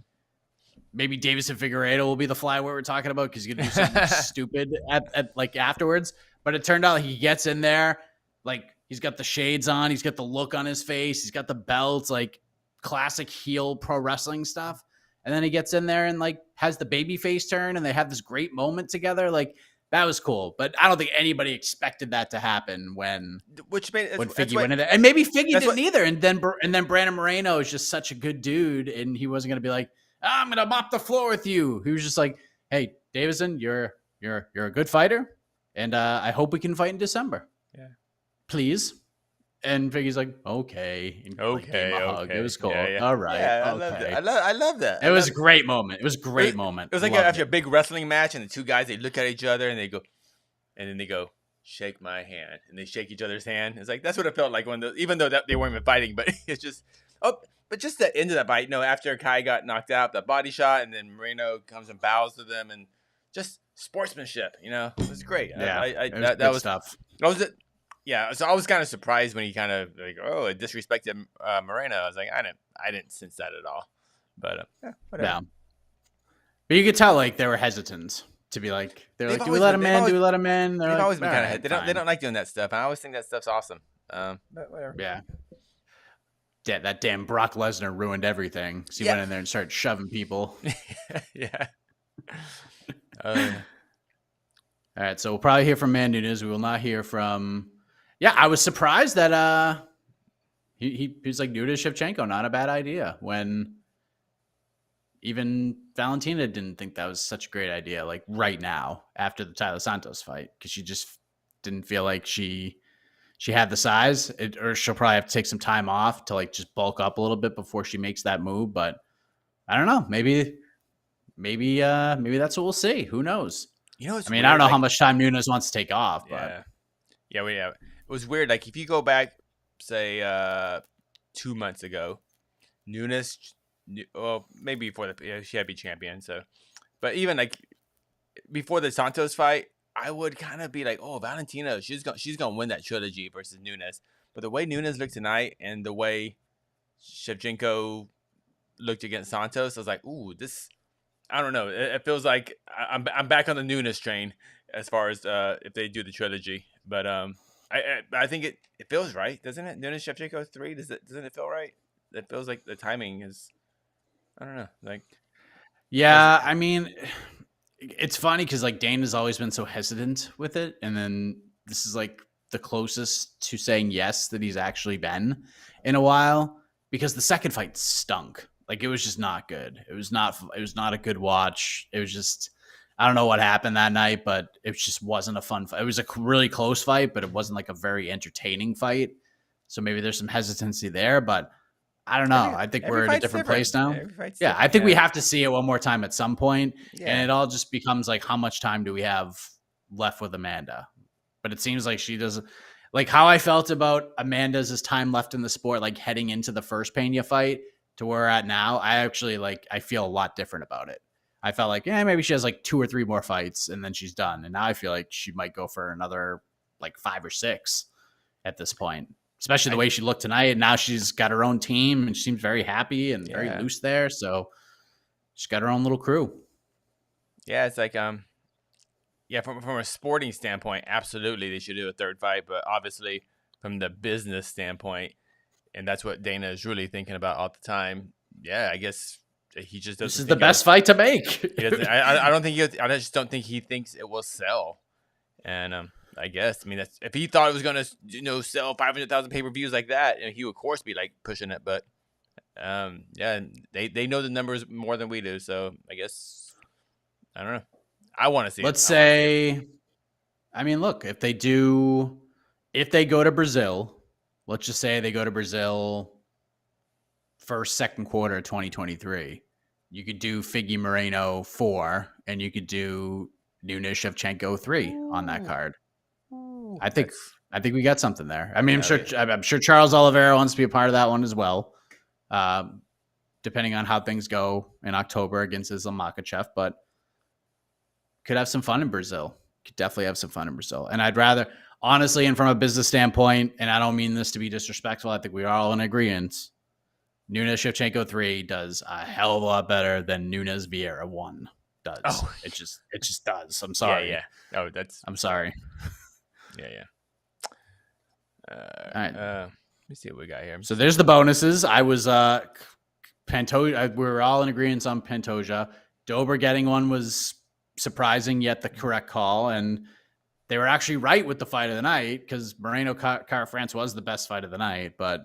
maybe Davison Figueiredo will be the flyweight we're talking about because he's gonna do something stupid at like afterwards. But it turned out he gets in there, like he's got the shades on, he's got the look on his face, he's got the belts, like classic heel pro wrestling stuff. And then he gets in there and like has the baby face turn, and they have this great moment together. Like that was cool, but I don't think anybody expected that to happen when Figgy went in there, and maybe Figgy didn't either. And then Brandon Moreno is just such a good dude, and he wasn't gonna be like, I'm gonna mop the floor with you. He was just like, hey, Davison, you're a good fighter, and I hope we can fight in December. Yeah, please. And Figgy's like, okay. And like, gave him a hug. It was cool. Yeah. All right. Yeah, okay. I love that. It was a great moment. It was a great moment. It was like after a big wrestling match, and the two guys, they look at each other and then they go, shake my hand, and they shake each other's hand. It's like that's what it felt like even though they weren't even fighting, but it's just but just the end of that fight, after Kai got knocked out, that body shot, and then Moreno comes and bows to them, and just sportsmanship, it was great. Yeah, that was tough. That was it. Yeah, so I was kind of surprised when he kind of like, it disrespected Moreno. I was like, I didn't sense that at all. But whatever. Yeah. But you could tell like they were hesitant to be like, they're like, do we let him in? Do we let him in? They've always been kind of they don't like doing that stuff. I always think that stuff's awesome. But whatever. Yeah. Yeah, that damn Brock Lesnar ruined everything. So he went in there and started shoving people. Yeah. All right, so we'll probably hear from Man Nunes. We will not hear from. Yeah, I was surprised that he was like Nunes Shevchenko, not a bad idea. When even Valentina didn't think that was such a great idea. Like right now, after the Tyler Santos fight, because she just didn't feel like she had the size, or she'll probably have to take some time off to like just bulk up a little bit before she makes that move. But I don't know. Maybe that's what we'll see. Who knows? I mean, weird. I don't know how much time Nunes wants to take off, but yeah. It was weird. Like if you go back, say 2 months ago, Nunes, maybe before she had to be champion. So, but even like before the Santos fight, I would kind of be like, oh, Valentina, she's gonna win that trilogy versus Nunes. But the way Nunes looked tonight and the way Shevchenko looked against Santos, I was like, ooh, this. I don't know. It feels like I'm back on the Nunes train as far as if they do the trilogy. But I think it feels right, doesn't it? Nunes Shevchenko 3, doesn't it feel right? It feels like the timing is. I don't know. Like, yeah, I mean, it's funny because like Dana's always been so hesitant with it, and then this is like the closest to saying yes that he's actually been in a while, because the second fight stunk. Like it was just not good. It was not a good watch. It was just, I don't know what happened that night, but it just wasn't a fun fight. It was a really close fight, but it wasn't like a very entertaining fight. So maybe there's some hesitancy there, but I don't know. I think we're in a different place now. Yeah, I think we have to see it one more time at some point, and it all just becomes like, how much time do we have left with Amanda? But it seems like she doesn't. Like how I felt about Amanda's time left in the sport, like heading into the first Pena fight, to where we're at now, I feel a lot different about it. I felt like, maybe she has like 2 or 3 more fights and then she's done. And now I feel like she might go for another like 5 or 6 at this point, especially the way she looked tonight. And now she's got her own team and she seems very happy and very loose there. So she's got her own little crew. Yeah, it's like, from a sporting standpoint, absolutely they should do a third fight. But obviously from the business standpoint, and that's what Dana is really thinking about all the time. Yeah, I guess he just doesn't. This is the best fight to make. I just don't think he thinks it will sell. And I guess, that's, if he thought it was going to, sell 500,000 pay-per-views like that, he would of course be like pushing it. But they know the numbers more than we do. So I guess, I don't know. I want to see. Let's say, look, if they go to Brazil. Let's just say they go to Brazil first, second quarter of 2023. You could do Figgy Moreno 4, and you could do Nunes Shevchenko 3 on that card. I think we got something there. I'm sure Charles Oliveira wants to be a part of that one as well, depending on how things go in October against Islam Makhachev. But could have some fun in Brazil. Could definitely have some fun in Brazil. And I'd rather. Honestly, and from a business standpoint, and I don't mean this to be disrespectful, I think we are all in agreement. Nunes Shevchenko 3 does a hell of a lot better than Nunes Vieira 1 does. Oh. It just does. I'm sorry. Yeah. Oh, that's. I'm sorry. Yeah. All right. Let me see what we got here. So there's the bonuses. I was Pantoja. We were all in agreement on Pantoja. Dober getting one was surprising, yet the correct call, and they were actually right with the fight of the night because Moreno Car France was the best fight of the night. But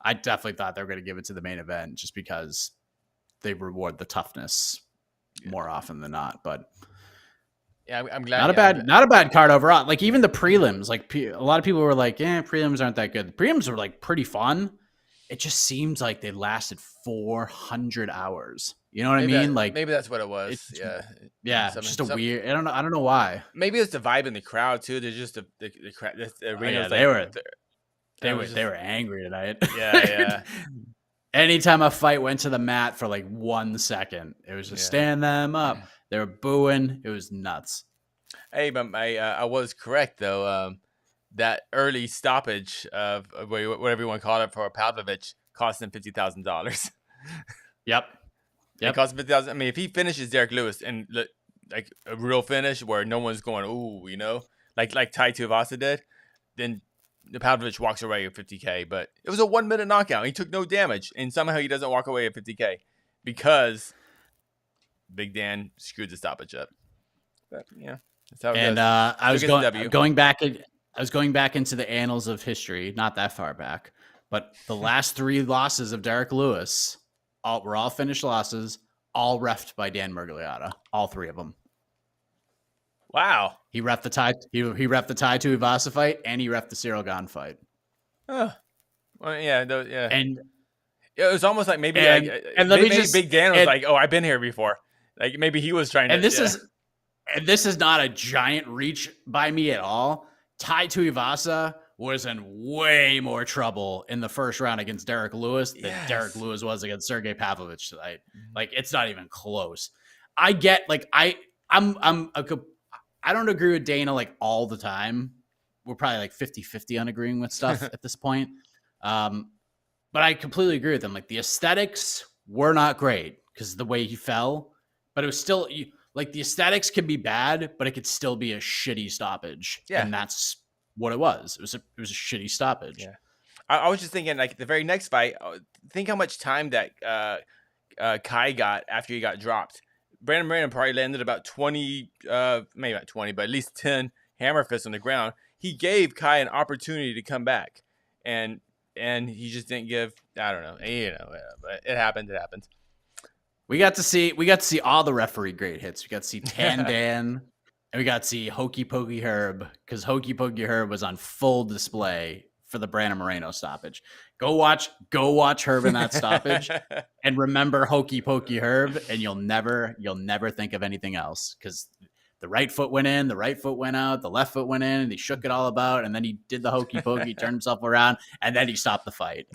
I definitely thought they were going to give it to the main event just because they reward the toughness more often than not. But yeah, I'm glad. Not a bad card overall. Like even the prelims, like a lot of people were like, prelims aren't that good. The prelims were like pretty fun. It just seems like they lasted 400 hours. You know what I mean? Like maybe that's what it was. Yeah. It's just a weird. I don't know why. Maybe it's the vibe in the crowd too. There's just the crowd. The arena. They were angry tonight. Yeah. Anytime a fight went to the mat for like 1 second, it was just stand them up. They were booing. It was nuts. Hey, but I was correct though. That early stoppage of whatever you want to call it for Pavlovich cost him $50,000. Yep. It cost him $50,000. I mean, if he finishes Derrick Lewis and like a real finish where no one's going, ooh, you know, like Tai Tuivasa did, then the Pavlovich walks away with $50K. But it was a 1 minute knockout. He took no damage, and somehow he doesn't walk away with $50K because Big Dan screwed the stoppage up. But yeah, that's how it goes. I was going back. I was going back into the annals of history, not that far back, but the last 3 losses of Derrick Lewis were all finished losses, all reffed by Dan Murgliata, all 3 of them. Wow. He reffed the tie. He reffed the Tai Tuivasa fight, and he reffed the Cyril Gane fight. Oh, well, yeah. And it was almost like maybe Big Dan was like, "Oh, I've been here before." Like maybe he was trying to. And this is not a giant reach by me at all. Tai Tuivasa was in way more trouble in the first round against Derrick Lewis than Derrick Lewis was against Sergey Pavlovich tonight. Like it's not even close. I get like I don't agree with Dana like all the time. We're probably like 50-50 on agreeing with stuff at this point. But I completely agree with him. Like the aesthetics were not great because the way he fell, but it was still like the aesthetics can be bad, but it could still be a shitty stoppage. Yeah. And that's what it was. It was a shitty stoppage. Yeah. I was just thinking like the very next fight, think how much time that Kai got after he got dropped. Brandon Moreno probably landed about 20, maybe not 20, but at least 10 hammer fists on the ground. He gave Kai an opportunity to come back. And he just didn't give, I don't know, but it happened. It happened. We got to see all the referee great hits. We got to see Tan Dan, and we got to see Hokey Pokey Herb because Hokey Pokey Herb was on full display for the Brandon Moreno stoppage. Go watch Herb in that stoppage, and remember Hokey Pokey Herb, and you'll never think of anything else because the right foot went in, the right foot went out, the left foot went in, and he shook it all about, and then he did the Hokey Pokey, turned himself around, and then he stopped the fight.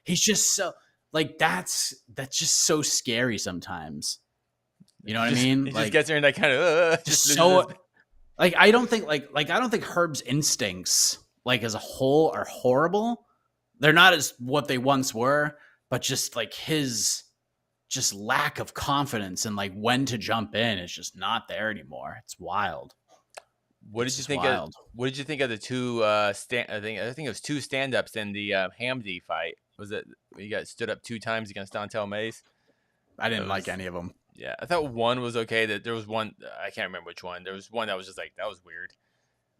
He's just so. Like that's just so scary sometimes. You know what I mean? He like, just gets there and that kind of just so. Like I don't think I don't think Herb's instincts like as a whole are horrible. They're not as what they once were, but just like his just lack of confidence and like when to jump in is just not there anymore. It's wild. What did you think of the two I think it was 2 stand-ups in the Hamdi fight? Was it you got stood up 2 times against Dontel Mays? I didn't like any of them. Yeah, I thought one was okay. That there was one I can't remember which one. There was one that was just like that was weird.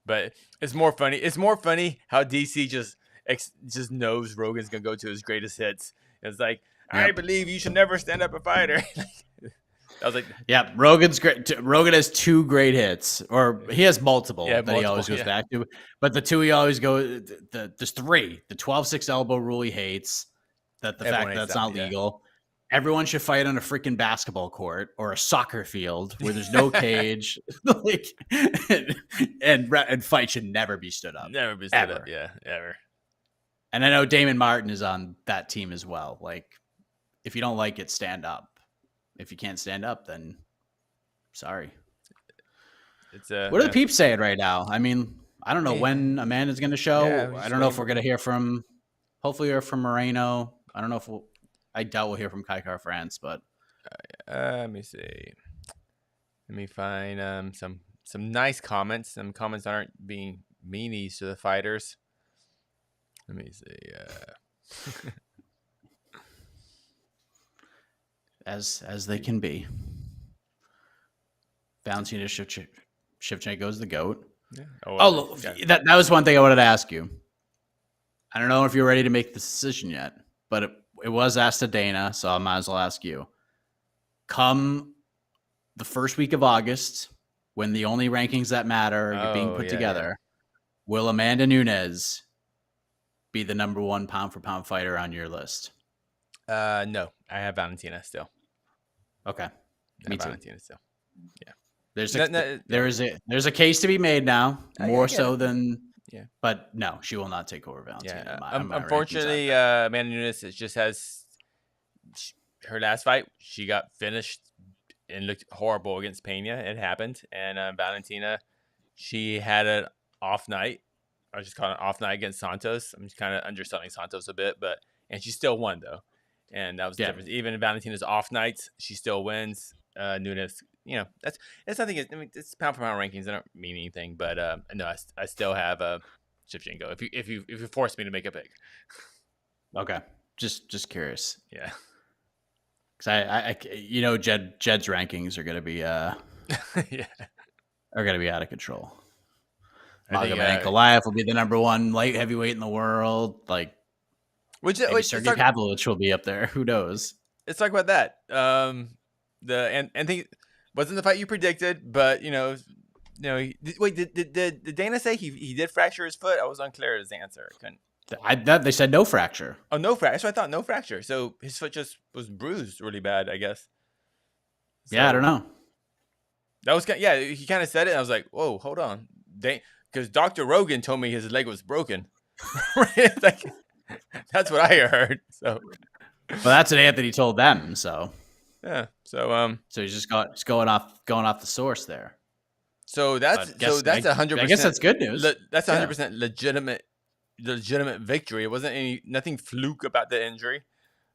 But it's more funny. It's more funny how DC just knows Rogan's gonna go to his greatest hits. It's like I believe you should never stand up a fighter. I was like, yeah, Rogan's great. Rogan has 2 great hits, or he has multiple that he always goes back to. But the 2 he always goes, there's 3. The 12-6 elbow rule he hates. The fact that's not legal. Everyone should fight on a freaking basketball court or a soccer field where there's no cage. and fight should never be stood up. Never be stood up. Yeah, ever. And I know Damon Martin is on that team as well. Like, if you don't like it, stand up. If you can't stand up, then sorry. What are the peeps saying right now? I mean, I don't know when Amanda's going to show. Yeah, I don't know if we're going to hear from, hopefully, or from Moreno. I don't know if I doubt we'll hear from Kai Car France, but Let me see. Let me find some nice comments. Some comments that aren't being meanies to the fighters. Let me see. As they can be. Valentina Shevchenko's the GOAT. Yeah. That was one thing I wanted to ask you. I don't know if you're ready to make this decision yet, but it was asked to Dana, so I might as well ask you. Come the first week of August, when the only rankings that matter are being put together, will Amanda Nunes be the number 1 pound for pound fighter on your list? No, I have Valentina still. Okay, me too. Valentina still. Yeah. There's a case to be made now, more so than yeah. But no, she will not take over Valentina. Yeah. Unfortunately, Amanda Nunes just has her last fight. She got finished and looked horrible against Pena. It happened, and Valentina, she had an off night. I just call it an off night against Santos. I'm just kind of underselling Santos a bit, and she still won though, and that was the difference. Even in Valentina's off nights, she still wins. Nunes, that's nothing. I mean, it's pound for pound rankings. They don't mean anything, but no, I still have Shevchenko. If you force me to make a pick. Okay, just curious. Yeah, because I Jed's rankings are gonna be are gonna be out of control. Magomed Ankalaev will be the number 1 light heavyweight in the world. Like, Sergey Pavlovich will be up there. Who knows? Let's talk about that. And think wasn't the fight you predicted, but wait, did Dana say he did fracture his foot? I was unclear his answer. They said no fracture. Oh, no fracture. So I thought no fracture. So his foot just was bruised really bad, I guess. So, I don't know. That was he kind of said it. And I was like, whoa, hold on, because Dr. Rogan told me his leg was broken. That's what I heard. So, well, that's what Anthony told them. So. Yeah. So he's just going off the source there. So that's 100%. I guess that's good news. That's 100% legitimate victory. It wasn't nothing fluke about the injury.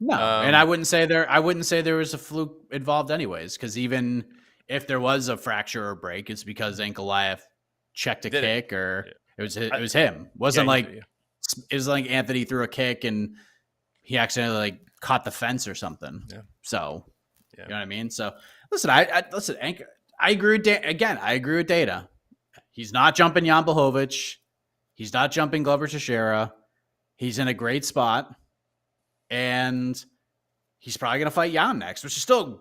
No, and I wouldn't say there was a fluke involved anyways. Because even if there was a fracture or break, it's because Ankalaev checked a kick or it was him. It wasn't it was like Anthony threw a kick and he accidentally caught the fence or something. Yeah. So. Yeah. You know what I mean? So listen, I agree with I agree with Data. He's not jumping Jan Blachowicz. He's not jumping Glover Teixeira. He's in a great spot. And he's probably going to fight Jan next, which is still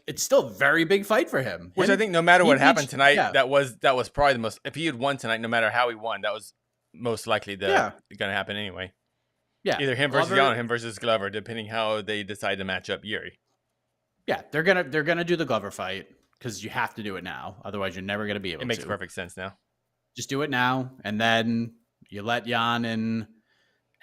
it's still a very big fight for him. Which I think no matter what happened tonight, that was probably the most, if he had won tonight, no matter how he won, that was most likely going to happen anyway. Yeah. Either him versus Jan or him versus Glover, depending how they decide to match up Yuri. Yeah, they're gonna do the Glover fight because you have to do it now. Otherwise, you're never gonna be able to. It makes perfect sense now. Just do it now, and then you let Jan and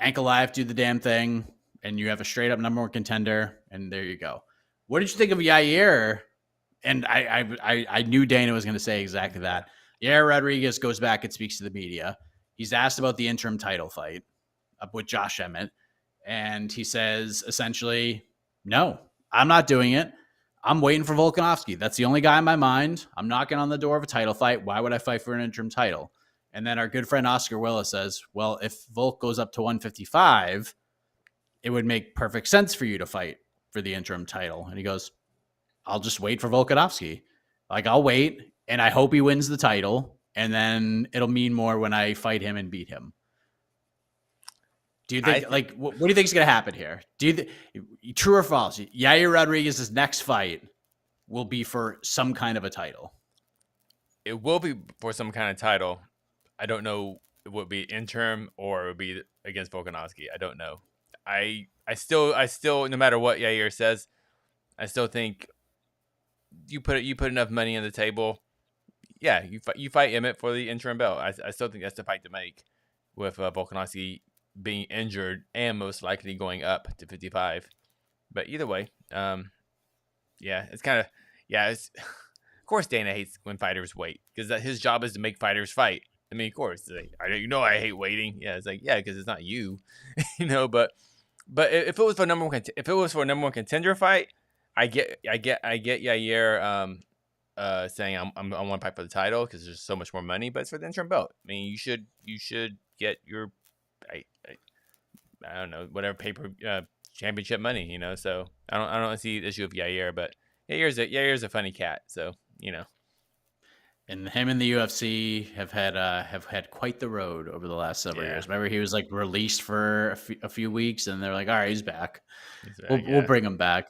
Ankalaev do the damn thing, and you have a straight up number 1 contender, and there you go. What did you think of Yair? And I knew Dana was gonna say exactly that. Yair Rodriguez goes back and speaks to the media. He's asked about the interim title fight with Josh Emmett, and he says essentially, no. I'm not doing it. I'm waiting for Volkanovski. That's the only guy in my mind. I'm knocking on the door of a title fight. Why would I fight for an interim title? And then our good friend Oscar Willis says, well, if Volk goes up to 155, it would make perfect sense for you to fight for the interim title. And he goes, I'll just wait for Volkanovski. I'll wait, and I hope he wins the title, and then it'll mean more when I fight him and beat him. Do you think, what do you think is going to happen here? True or false? Yair Rodriguez's next fight will be for some kind of a title. It will be for some kind of title. I don't know if it would be interim or it would be against Volkanovski. I don't know. I still, no matter what Yair says, I still think you put enough money on the table. Yeah, you fight Emmett for the interim belt. I still think that's the fight to make with Volkanovski being injured and most likely going up to 55. But either way, it's kind of, it's, of course Dana hates when fighters wait because his job is to make fighters fight. I mean, of course, I hate waiting. Yeah, it's because it's not you, but But if it was for a number one contender fight, I get Yair saying I want to fight for the title because there's so much more money. But it's for the interim belt. I mean, you should get your I don't know, whatever paper championship money, you know. So I don't see the issue with Yair, but Yair's a funny cat. So And him and the UFC have had quite the road over the last several years. Remember, he was like released for a few weeks, and they're like, "All right, he's back. We'll bring him back."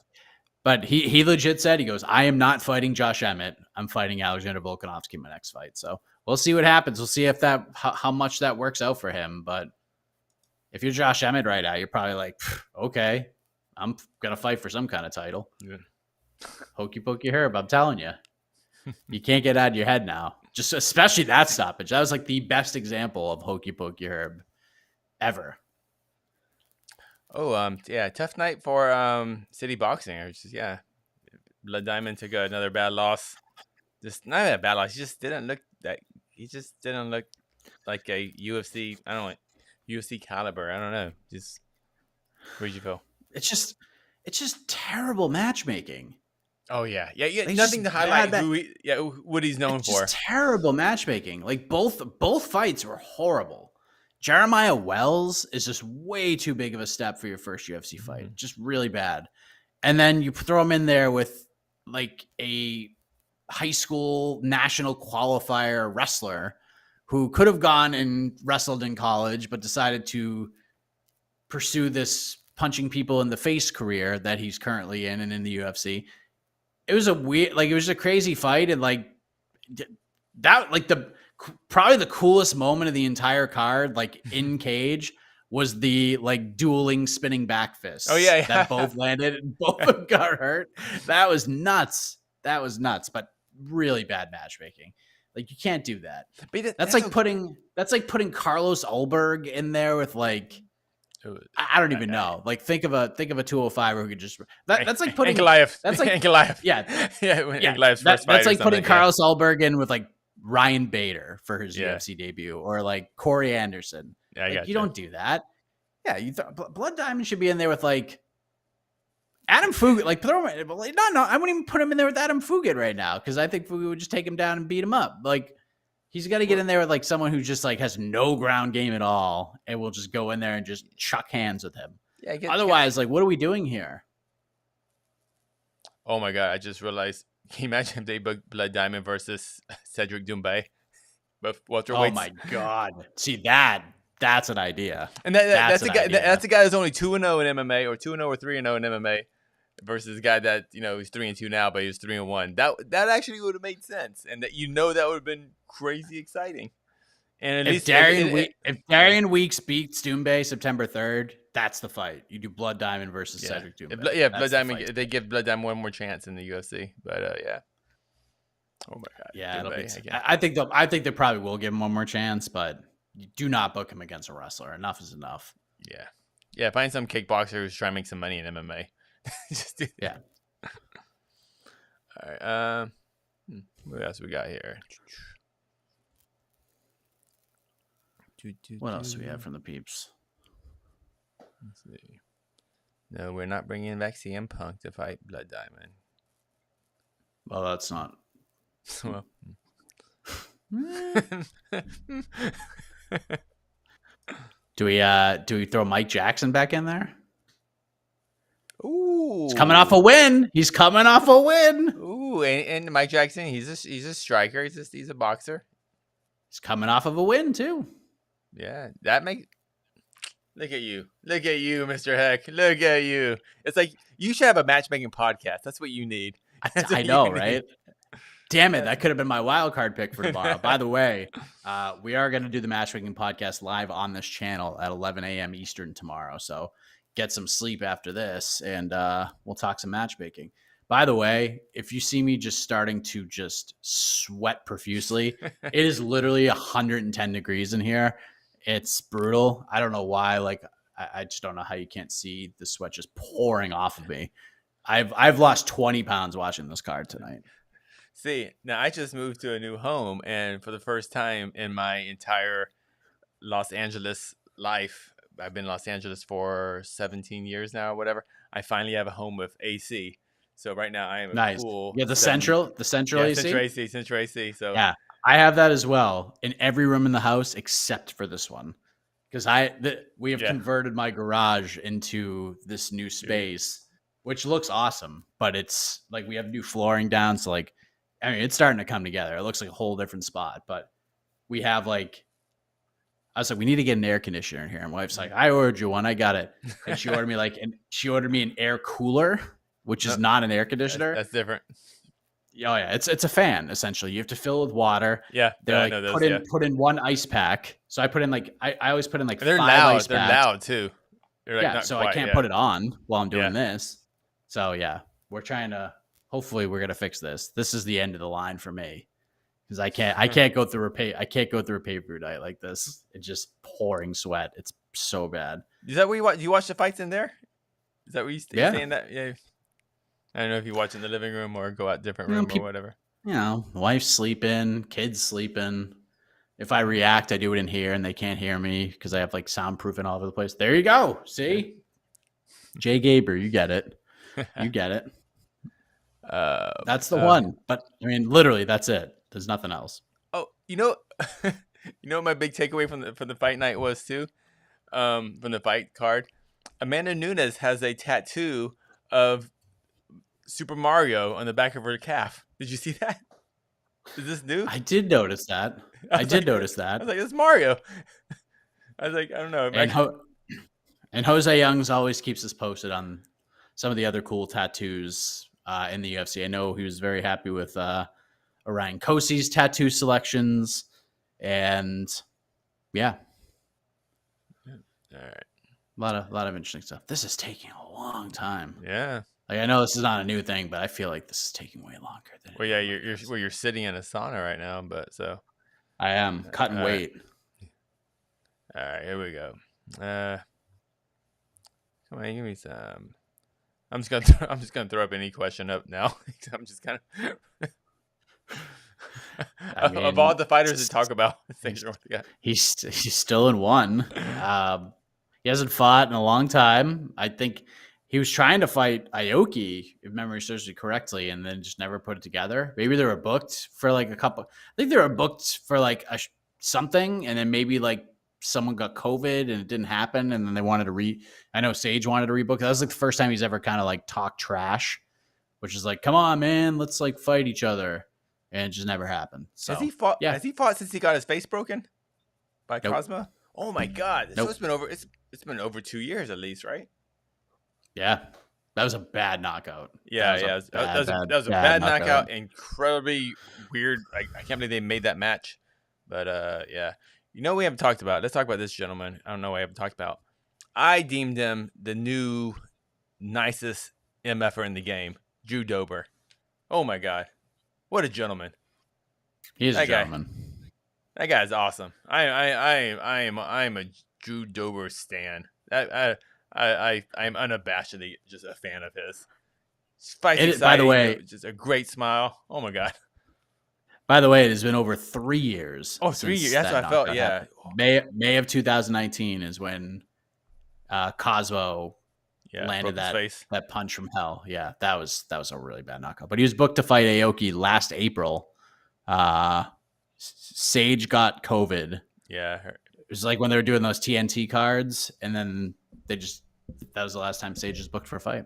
But he legit said, he goes, "I am not fighting Josh Emmett. I'm fighting Alexander Volkanovski in my next fight." So we'll see what happens. We'll see if how much that works out for him. But if you're Josh Emmett right now, you're probably like, "Okay, I'm gonna fight for some kind of title." Yeah. Hokey pokey herb, I'm telling you. You can't get out of your head now. Just especially that stoppage. That was like the best example of hokey pokey herb ever. Oh, tough night for City Boxing. Blood Diamond took another bad loss. Just not a bad loss. He just didn't look like a UFC. I don't know, UFC caliber. I don't know. Just where'd you feel? It's just terrible matchmaking. Oh yeah. Like, Nothing to highlight bad what he's known for. Just terrible matchmaking. Like both fights were horrible. Jeremiah Wells is just way too big of a step for your first UFC fight. Just really bad. And then you throw him in there with like a high school national qualifier wrestler who could have gone and wrestled in college, but decided to pursue this punching people in the face career that he's currently in and in the UFC. It was it was a crazy fight. And like that, like probably the coolest moment of the entire card, like in cage, was the like dueling spinning back fists. Oh yeah. That both landed and both of them got hurt. That was nuts. But really bad matchmaking. Like you can't do that. But That's like putting Carlos Ulberg in there with like, I don't even know. Like think of a 205 who could just that's like putting Ankalaev. That's like Ankalaev. Yeah. Ankalaev's first fight That's like putting something, Carlos Ulberg in with like Ryan Bader for his Yeah. UFC debut, or like Corey Anderson. Yeah, I Like, got you don't do that. Yeah, Blood Diamond should be in there with like Adam Fugit. Like throw him. No, I wouldn't even put him in there with Adam Fugit right now because I think Fugit would just take him down and beat him up. Like he's got to get in there with like someone who just like has no ground game at all and will just go in there and just chuck hands with him. Yeah, Otherwise, like, what are we doing here? Oh my god! I just realized. Can you imagine if they booked Blood Diamond versus Cedric Doumbé? Both welterweights. Oh my god! See that's an idea. And that's a guy. That's a guy that's only 2-0 in MMA, or 2-0 or 3-0 in MMA, versus a guy that he's 3-2 now, but he was 3-1. That actually would have made sense, and that that would have been crazy exciting. And at if least Darian Weeks beats Doumbé September 3rd, that's the fight. You do Blood Diamond versus Cedric Doumbé. Blood Diamond. They give Blood Diamond one more chance in the UFC, but yeah. Oh my god. Yeah, Doumbé, I think they probably will give him one more chance, but you do not book him against a wrestler. Enough is enough. Yeah. Find some kickboxer who's trying to make some money in MMA. Just do that. Yeah. All right. What else we got here? What else do we have from the peeps? Let's see. No, we're not bringing back CM Punk to fight Blood Diamond. Well, that's not. Well. Do we throw Mike Jackson back in there? Ooh, he's coming off a win. Ooh, and Mike Jackson, he's a striker. He's a boxer. He's coming off of a win too. Yeah, that makes. Look at you, Mr. Heck. Look at you. It's like you should have a matchmaking podcast. That's what you need. I know, right? Damn it, that could have been my wild card pick for tomorrow. By the way, we are going to do the matchmaking podcast live on this channel at 11 a.m. Eastern tomorrow. So get some sleep after this, and we'll talk some matchmaking. By the way, if you see me just starting to just sweat profusely, it is literally 110 degrees in here. It's brutal. I don't know why. Like, I just don't know how you can't see the sweat just pouring off of me. I've lost 20 pounds watching this card tonight. See, now I just moved to a new home, and for the first time in my entire Los Angeles life, I've been in Los Angeles for 17 years now, or whatever. I finally have a home with AC. So right now I am a Nice. cool. Yeah, the 70 central AC. Central AC. So Yeah, I have that as well in every room in the house except for this one, because we have converted my garage into this new space, which looks awesome. But it's like we have new flooring down, so like, I mean, it's starting to come together. It looks like a whole different spot. But we have like, I was like, we need to get an air conditioner in here. And my wife's like, I ordered you one, I got it. And she ordered me an air cooler, which is not an air conditioner. That's different. Oh yeah, it's a fan essentially. You have to fill it with water. Yeah, They're I know like those, put in one ice pack. So I put in like I always put in like they're 5 loud. ice They're packs. loud too. They're like not so quiet, I can't put it on while I'm doing this. So yeah, we're trying to. Hopefully, we're gonna fix this. This is the end of the line for me because I can't go through a pay-per-view night like this. It's just pouring sweat. It's so bad. Is that where you watch? You watch the fights in there? Is that where you Yeah. saying that? Yeah. I don't know if you watch in the living room or go out different room or whatever. You know, wife's sleeping, kids sleeping. If I react, I do it in here, and they can't hear me because I have like soundproofing all over the place. There you go. See, Jay Gaber, you get it. You get it. That's the one. But I mean, literally, that's it. There's nothing else. Oh, you know what my big takeaway from the fight night was too, from the fight card. Amanda Nunes has a tattoo of Super Mario on the back of her calf. Did you see that? Is this new? I did notice that. I was like, it's Mario. I was like, I don't know. And Jose Youngs always keeps us posted on some of the other cool tattoos in the UFC. I know he was very happy with Orion Kosi's tattoo selections, and yeah, all right, a lot of interesting stuff. This is taking a long time. Yeah, like I know this is not a new thing, but I feel like this is taking way longer than. Well, yeah, you're sitting in a sauna right now, but so I am cutting weight. All right, here we go. Come on, give me some. I'm just gonna throw up any question up now. I'm just kind of of all the fighters to talk about. He's still in one. He hasn't fought in a long time. I think he was trying to fight Aoki, if memory serves me correctly, and then just never put it together. Maybe they were booked for like a couple. I think they were booked for like something, and then maybe like someone got COVID and it didn't happen, and then they wanted to I know Sage wanted to rebook. That was like the first time he's ever kind of like talked trash, which is like, come on, man, let's like fight each other, and it just never happened. So has he fought? Yeah. Has he fought since he got his face broken by Nope. Cosmo? Oh my God! Nope. So it's been over. It's been over 2 years at least, right? Yeah, that was a bad knockout. Yeah, that was a bad knockout. Incredibly weird. I can't believe they made that match. But yeah, you know we haven't talked about. Let's talk about this gentleman. I don't know what I haven't talked about. I deemed him the new nicest MFer in the game, Drew Dober. Oh my God, what a gentleman! He is a gentleman. That guy's awesome. I am a Drew Dober stan. I'm unabashedly just a fan of his. Fights exciting, by the way, just a great smile. Oh my God. By the way, it has been over 3 years. Oh, 3 years. That's what I felt. Yeah. Happened. May of 2019 is when Cosmo landed that punch from hell. Yeah, that was a really bad knockout. But he was booked to fight Aoki last April. Sage got COVID. Yeah. It was like when they were doing those TNT cards, and then that was the last time Sage was booked for a fight.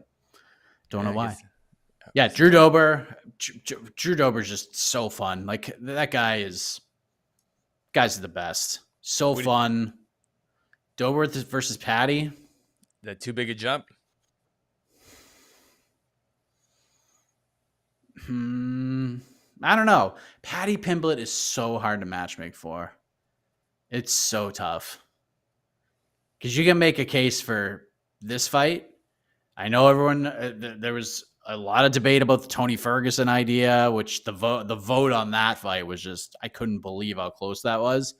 Don't know why. Yeah, Drew Dober. Drew Dober's just so fun. Like that guy's the best. So fun. Dober versus Patty. That too big a jump? I don't know. Patty Pimblett is so hard to matchmake for. It's so tough. Because you can make a case for this fight. I know everyone, there was a lot of debate about the Tony Ferguson idea, which the vote on that fight was just, I couldn't believe how close that was.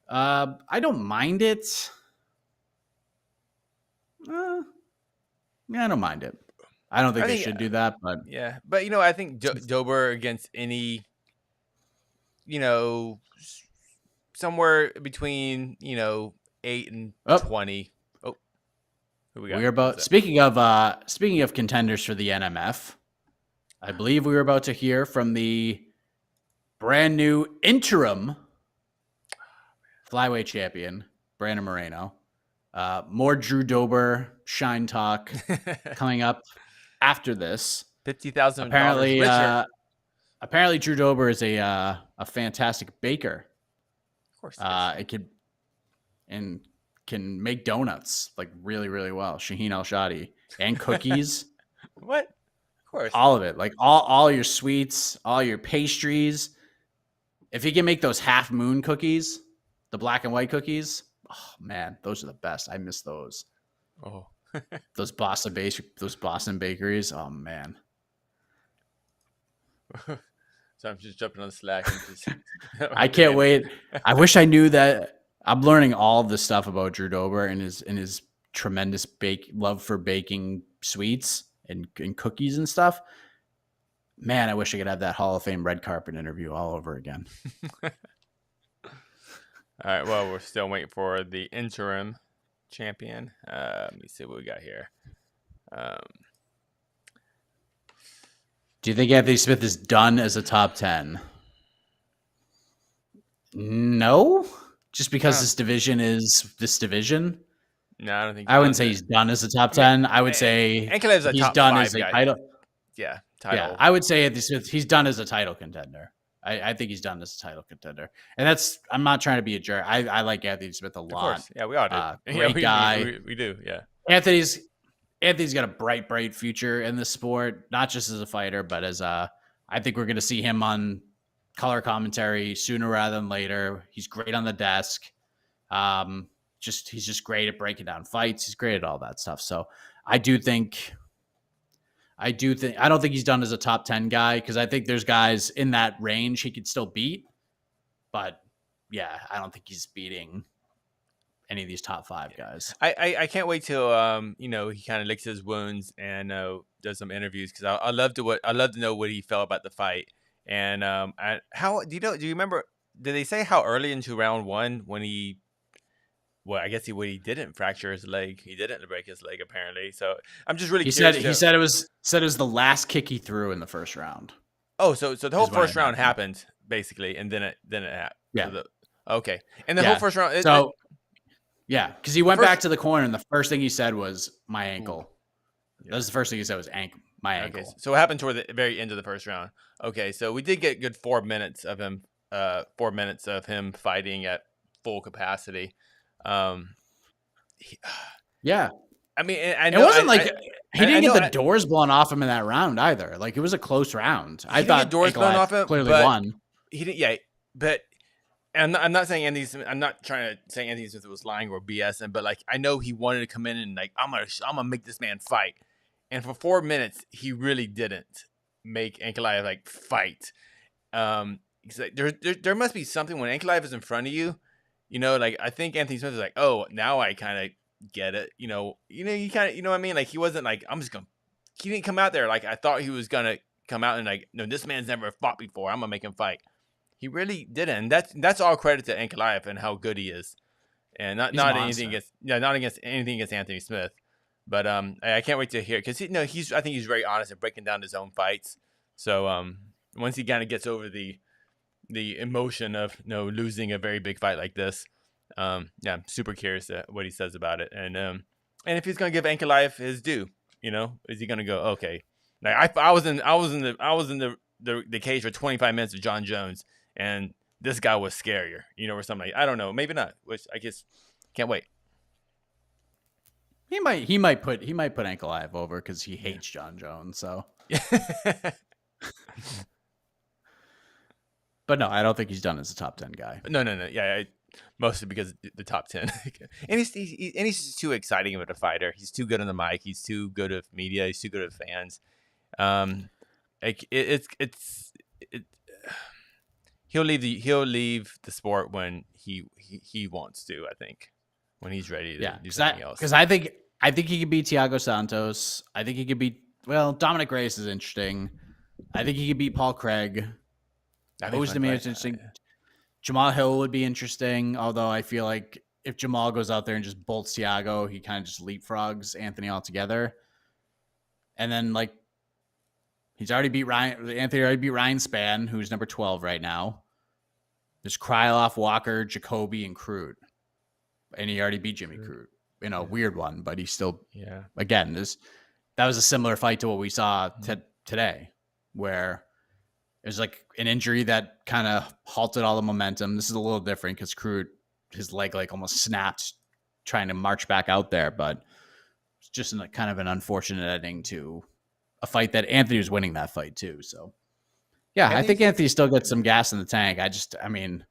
I don't mind it. Yeah, I don't mind it. I don't think they should do that, but yeah. But you know, I think Dober against any, you know, somewhere between, you know, 8-20. Oh, who we got? We're about speaking of contenders for the NMF. I believe we were about to hear from the brand new interim flyweight champion, Brandon Moreno. More Drew Dober shine talk coming up after this. $50,000 Apparently, richer. apparently Drew Dober is a fantastic baker. Of course. It can make donuts like really, really well. Shaheen Al-Shadi and cookies. What? Of course. All of it, like all your sweets, all your pastries. If he can make those half moon cookies, the black and white cookies, oh man, those are the best. I miss those. Oh, those Boston bakeries. Oh man. So I'm just jumping on Slack. And just, I can't wait. I wish I knew that. I'm learning all of this stuff about Drew Dober and his tremendous love for baking sweets and cookies and stuff. Man, I wish I could have that Hall of Fame red carpet interview all over again. All right. Well, we're still waiting for the interim champion. Let me see what we got here. Do you think Anthony Smith is done as a top 10? No, just because this division is this division. No, I don't think. I wouldn't say he's done as a top 10. I would say Ankalev's a he's top done 5 as a guy. title. Yeah, title. Yeah, I would say Anthony Smith, he's done as a title contender. I think he's done as a title contender, and I'm not trying to be a jerk. I like Anthony Smith a lot. Of course, yeah, we all do. Great guy. We do, yeah. Anthony's got a bright future in the sport, not just as a fighter, but as I think we're going to see him on color commentary sooner rather than later. He's great on the desk. He's just great at breaking down fights. He's great at all that stuff. So I don't think he's done as a top 10 guy, because I think there's guys in that range he could still beat. But yeah, I don't think he's beating any of these top 5 guys. I can't wait till he kind of licks his wounds and does some interviews, because I love to know what he felt about the fight. And how do you remember? Did they say how early into round 1 when he? Well, I guess he didn't fracture his leg. He didn't break his leg, apparently. So I'm just really curious. He said it was the last kick he threw in the first round. Oh, so the whole first round happened basically, and then it happened. Yeah. Okay. And the whole first round. Yeah, because he went back to the corner, and the first thing he said was my ankle. Yeah. That was the first thing he said was my ankle. Okay, so it happened toward the very end of the first round. Okay, so we did get good 4 minutes of him. 4 minutes of him fighting at full capacity. Yeah, I mean, I know it wasn't he didn't get the doors blown off him in that round either. Like, it was a close round. I thought doors blown off him, clearly won. He didn't. Yeah, but I'm not saying Anthony Smith. I'm not trying to say Anthony Smith was lying or BSing, but like, I know he wanted to come in and like, I'm gonna make this man fight. And for 4 minutes, he really didn't make Ankalaev like fight. He's like, there must be something when Ankalaev is in front of you. Like, I think Anthony Smith is like, oh, now I kind of get it. You kind of, what I mean? Like, he wasn't like, he didn't come out there like I thought he was going to come out and like, no, this man's never fought before. I'm going to make him fight. He really didn't. And that's all credit to Ankalaev and how good he is. And not anything against Anthony Smith. But I can't wait to hear, because I think he's very honest at breaking down his own fights. So once he kind of gets over the emotion of losing a very big fight like this, I'm super curious what he says about it, and if he's gonna give Ankalaev his due, is he gonna go, okay, like I was in the cage for 25 minutes with John Jones, and this guy was scarier, or something. I don't know, maybe not. Which I guess can't wait. He might put Ankalaev over because he hates John Jones. So. But no, I don't think he's done as a top 10 guy. No. Yeah, mostly because the top 10. And he's too exciting of a fighter. He's too good on the mic. He's too good of media. He's too good of fans. He'll leave the sport when he wants to. I think when he's ready to do something else. Because I think he could beat Thiago Santos. I think he could beat Dominic Reyes is interesting. I think he could beat Paul Craig. Who's to me it's interesting. Jamal Hill would be interesting, although I feel like if Jamal goes out there and just bolts Thiago, he kind of just leapfrogs Anthony altogether. And then like he's already beat Ryan. Anthony already beat Ryan Spann, who's number 12 right now. There's Krylov, Walker, Jacoby, and Crude. And he already beat Jimmy Crude. You know, weird one, but he's still, again, that was a similar fight to what we saw today, where it was like an injury that kind of halted all the momentum. This is a little different because Crude, his leg like almost snapped trying to march back out there, but it's just kind of an unfortunate ending to a fight that Anthony was winning that fight too. So yeah, I think Anthony still got some gas in the tank. I mean,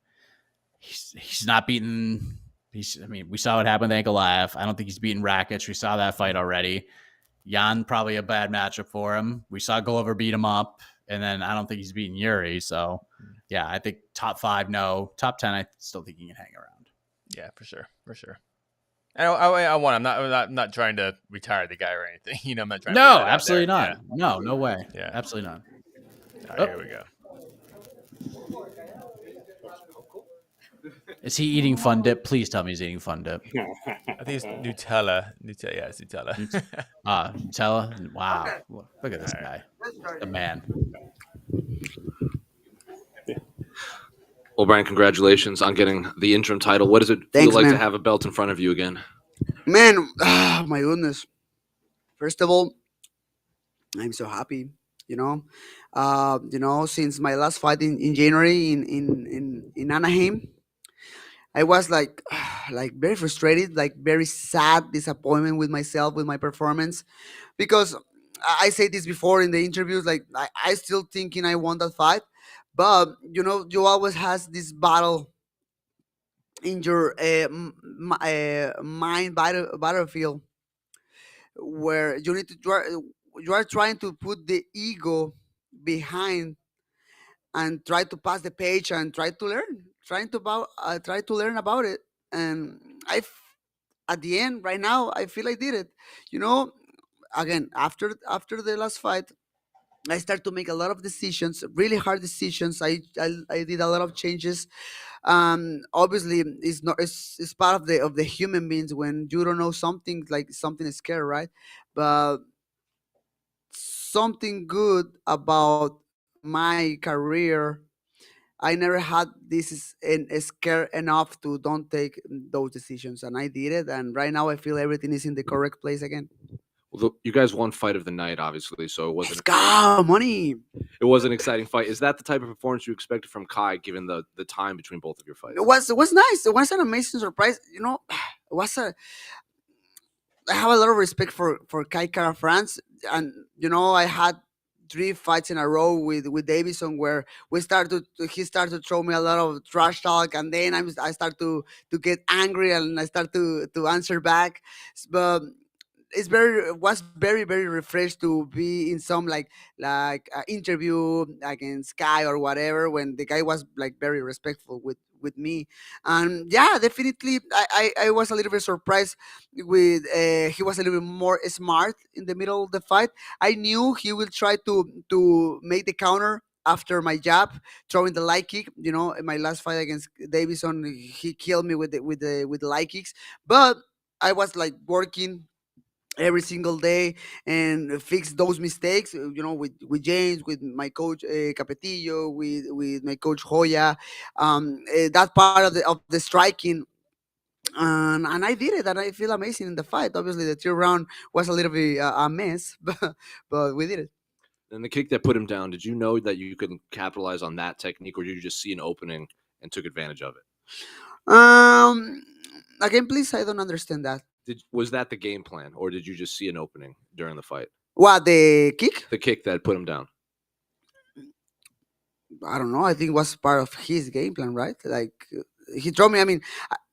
he's not beaten. We saw what happened with Ankalaev. I don't think he's beaten Rakic. We saw that fight already. Jan, probably a bad matchup for him. We saw Glover beat him up, and then I don't think he's beaten Yuri. So yeah, I think top 5, no. Top 10, I still think he can hang around. Yeah, for sure. I want. I'm not trying to retire the guy or anything. You know, I'm not trying. No, to absolutely not. Yeah. No way. Yeah, absolutely not. Here we go. Is he eating Fun Dip? Please tell me he's eating Fun Dip. I think it's Nutella. Yeah, it's Nutella. Nutella. Wow, look at this guy, the man. Well, Brian, congratulations on getting the interim title. What does it feel like to have a belt in front of you again? Man, my goodness. First of all, I'm so happy. Since my last fight in January in Anaheim, I was like very frustrated, like very sad, disappointment with myself, with my performance, because I said this before in the interviews, like I still thinking I won that fight, but you always has this battle in your mind battlefield where you need to you are trying to put the ego behind and try to pass the page and try to learn about it. And at the end, right now, I feel I did it. Again, after the last fight, I start to make a lot of decisions, really hard decisions. I did a lot of changes. Obviously, it's part of the human beings when you don't know something, like something is scary, right? But something good about my career, I never had this scare enough to don't take those decisions, and I did it. And right now, I feel everything is in the correct place again. Well, you guys won fight of the night, obviously, so it wasn't. Let's go, money. It was an exciting fight. Is that the type of performance you expected from Kai, given the time between both of your fights? It was nice. It was an amazing surprise. I have a lot of respect for Kai Kara France, and I had 3 fights in a row with Davison where he started to throw me a lot of trash talk, and then I start to get angry and I start to answer back. But was very very refreshed to be in some like interview against Sky or whatever, when the guy was like very respectful with me. And yeah, definitely I was a little bit surprised with he was a little bit more smart in the middle of the fight. I knew he will try to make the counter after my jab, throwing the light kick. In my last fight against Davison, he killed me with the light kicks. But I was like working every single day and fix those mistakes, with James, with my coach Capetillo, with my coach Hoya, that part of the striking. And I did it, and I feel amazing in the fight. Obviously, the 3rd round was a little bit a mess, but we did it. And the kick that put him down, did you know that you could capitalize on that technique, or did you just see an opening and took advantage of it? Again, please, I don't understand that. Was that the game plan, or did you just see an opening during the fight? What, the kick? The kick that put him down. I don't know. I think it was part of his game plan, right? Like he threw me. I mean,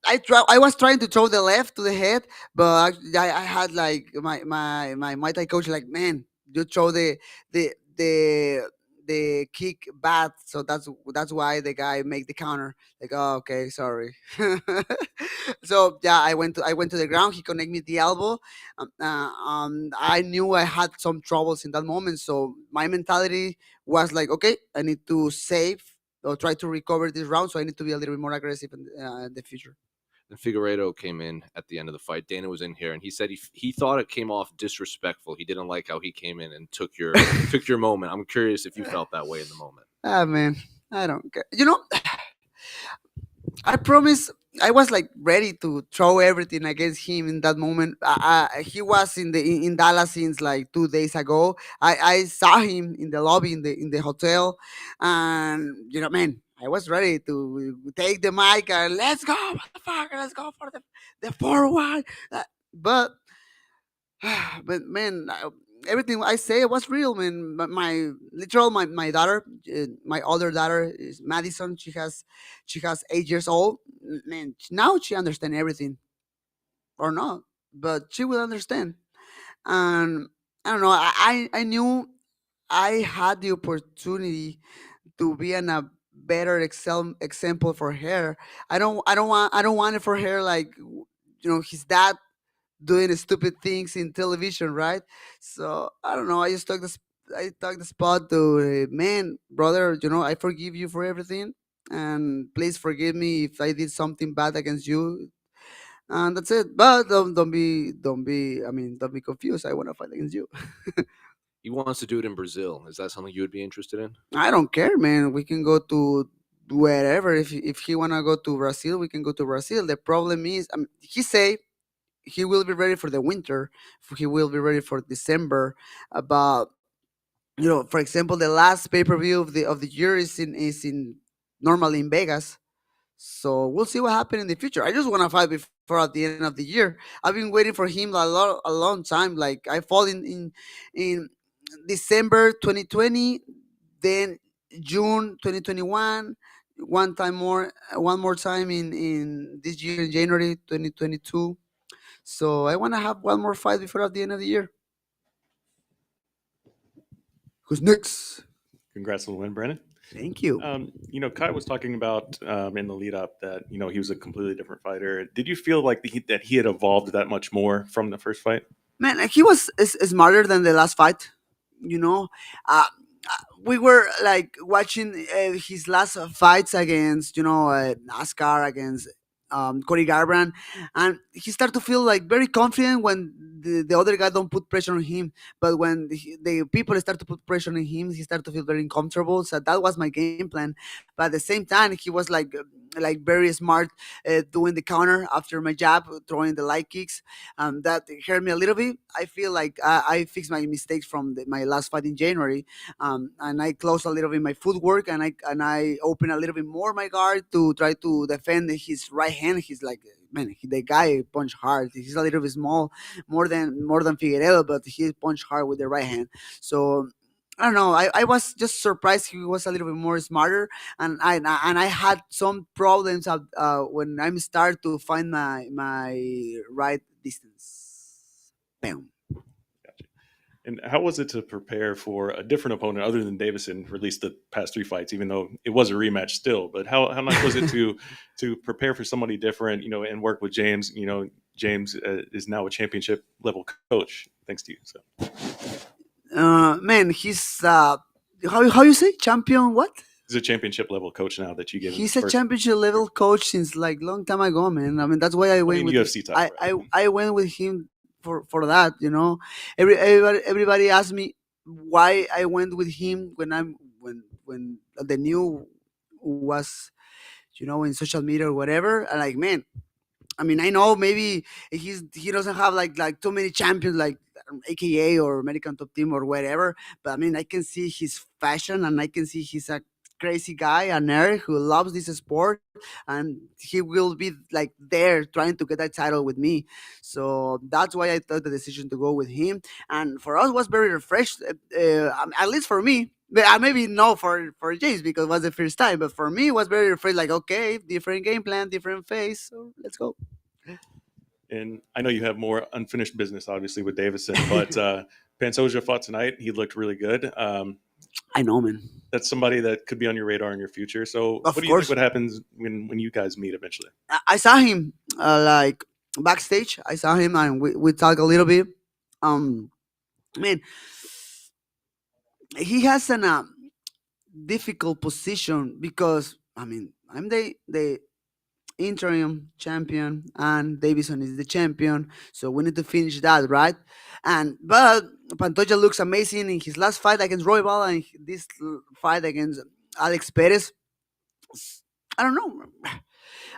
I was trying to throw the left to the head, but I had like my Muay Thai coach like, man, you throw the kick bad, so that's why the guy make the counter. Like, oh, okay, sorry. So yeah, I went to the ground. He connected me the elbow. I knew I had some troubles in that moment, so my mentality was like, okay, I need to save or try to recover this round, so I need to be a little bit more aggressive in the future. And Figueiredo came in at the end of the fight. Dana was in here, and he said he thought it came off disrespectful. He didn't like how he came in and took your moment. I'm curious if you felt that way in the moment. Ah, man, I don't care. I promise I was like ready to throw everything against him in that moment. He was in Dallas since like 2 days ago. I saw him in the lobby in the hotel, and man, I was ready to take the mic and let's go, motherfucker, let's go for the forward. But but man, everything I say was real, man. My daughter, my older daughter is Madison. She has 8 years old. Man, now she understand everything or not, but she will understand. And I don't know. I knew I had the opportunity to be a better example for her. I don't want it for her like his dad doing stupid things in television, right? So I don't know. I took the spot to man, brother. I forgive you for everything, and please forgive me if I did something bad against you. And that's it. But don't be confused. I want to fight against you. He wants to do it in Brazil. Is that something you would be interested in? I don't care, man. We can go to wherever. If he wanna go to Brazil, we can go to Brazil. The problem is, he say he will be ready for the winter. He will be ready for December. But for example, the last pay per view of the year is in normally in Vegas. So we'll see what happens in the future. I just want to fight before at the end of the year. I've been waiting for him a long time. Like I fought in December 2020, then June 2021, one more time in this year in January 2022. So I want to have one more fight before at the end of the year. Who's next? Congrats on the win, Brandon. Thank you. Kai was talking about in the lead up that he was a completely different fighter. Did you feel like that he had evolved that much more from the first fight? Man, he was smarter than the last fight. We were like watching his last fights against NASCAR against Cody Garbrandt, and he started to feel like very confident when the other guy don't put pressure on him. But when the people start to put pressure on him, he started to feel very uncomfortable. So that was my game plan. But at the same time, he was like very smart doing the counter after my jab, throwing the light kicks. That hurt me a little bit. I feel like I fixed my mistakes from my last fight in January, and I closed a little bit my footwork, and I opened a little bit more my guard to try to defend his right hand. He's like, man, the guy punch hard. He's a little bit small, more than Figueiredo, but he punch hard with the right hand. So I don't know. I was just surprised he was a little bit more smarter, and I had some problems when I start to find my right distance. Bam. And how was it to prepare for a different opponent other than Davison for at least the past 3 fights, even though it was a rematch still? But how nice was it to prepare for somebody different, and work with James? James is now a championship level coach, thanks to you. So, man, he's how you say champion? What? He's a championship level coach now that you gave him. He's a championship level coach since like long time ago, man. I mean, that's why I went with UFC time. I went with him for that. Everybody asked me why I went with him when the new was in social media or whatever. And like, man, I mean, I know maybe he doesn't have like too many champions like AKA or American Top Team or whatever, but I mean, I can see his passion, and I can see he's a crazy guy, a nerd who loves this sport, and he will be like there trying to get that title with me. So that's why I took the decision to go with him, and for us was very refreshed, at least for me. Maybe no for James because it was the first time, but for me it was very refreshed. Like, okay, different game plan, different phase, so let's go. And I know you have more unfinished business, obviously, with Davison, but Pantoja fought tonight. He looked really good. I know, man. That's somebody that could be on your radar in your future. So Of what do you course. think what happens when you guys meet eventually? I saw him like backstage. I saw him and we talked a little bit. Man, he has a difficult position because I mean I'm interim champion, and Davison is the champion. So we need to finish that, right? And but Pantoja looks amazing in his last fight against Roybal and this fight against Alex Perez. I don't know.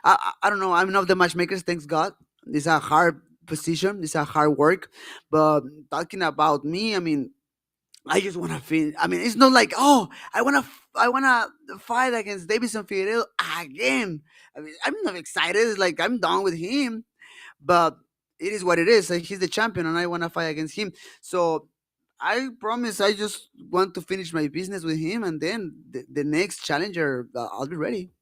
I don't know. I'm not the matchmakers. Thanks God. It's a hard position. It's a hard work. But talking about me, I mean, I just want to finish. I mean, it's not like, oh, I wanna fight against Davison Figueiredo again. I mean, I'm not excited. It's like I'm done with him, but it is what it is. Like, he's the champion, and I wanna fight against him. So I promise. I just want to finish my business with him, and then the next challenger, I'll be ready.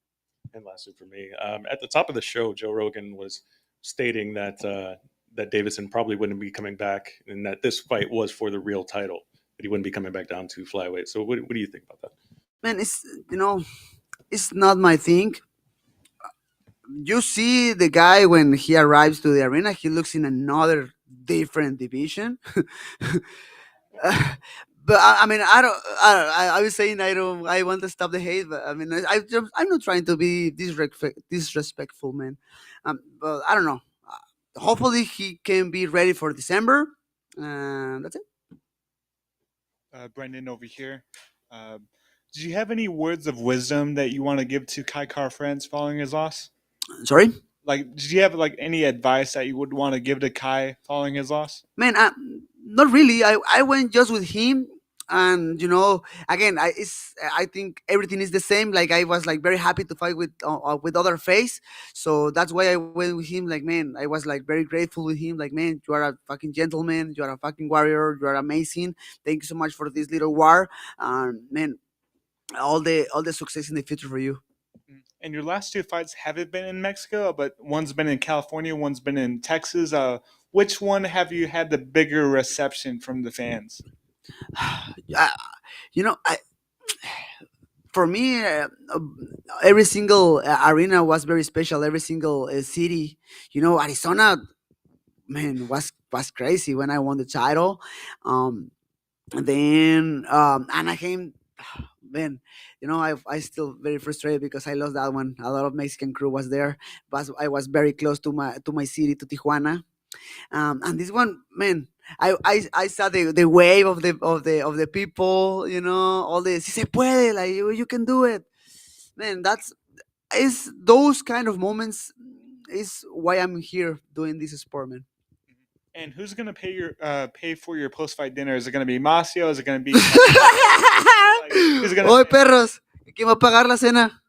And lastly, for me, at the top of the show, Joe Rogan was stating that that Davison probably wouldn't be coming back, and that this fight was for the real title. That he wouldn't be coming back down to flyweight. So, what do you think about that? Man, it's not my thing. You see the guy when he arrives to the arena, he looks in another different division. But I mean, I was saying I don't. I want to stop the hate, but I mean, I'm not trying to be disrespectful, man. But I don't know. Hopefully, he can be ready for December. That's it. Brendan over here. Uh, do you have any words of wisdom that you want to give to Kai Car France following his loss? Sorry, Like, did you have like any advice that you would want to give to Kai following his loss? man. Not really. I went just with him, and again, I think everything is the same. Like, I was like very happy to fight with other face, so that's why I went with him. Like, man, I was like very grateful with him. Like, man, you are a fucking gentleman. You are a fucking warrior. You are amazing. Thank you so much for this little war, man. All the success in the future for you. And your last two fights haven't been in Mexico, but one's been in California, one's been in Texas. Which one have you had the bigger reception from the fans? uh, I for me, every single arena was very special. Every single city, Arizona, man, was crazy when I won the title. And then Anaheim, man, I still very frustrated because I lost that one. A lot of Mexican crew was there, but I was very close to my city, to Tijuana. And this one, man, I saw the wave of the people, all the si se puede, like you can do it, man. Is those kind of moments is why I'm here doing this sport, man. And who's gonna pay for your post fight dinner? Is it gonna be Masio? Is it gonna be who's gonna Oye, pay? perros, ¿quién va a pagar la cena?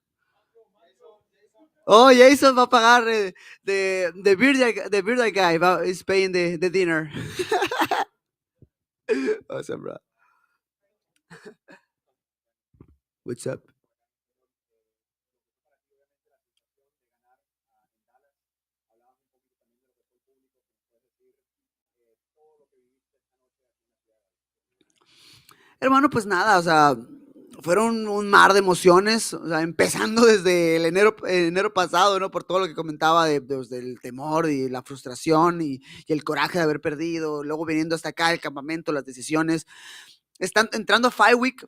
Oh, Jason va a pagar the bearded guy is paying the dinner. Awesome, bro. What's up? Hermano, pues nada, o sea, fueron un mar de emociones, o sea, empezando desde el enero pasado, ¿no? Por todo lo que comentaba del temor y la frustración y el coraje de haber perdido, luego viniendo hasta acá el campamento, las decisiones. Están entrando a Fight Week,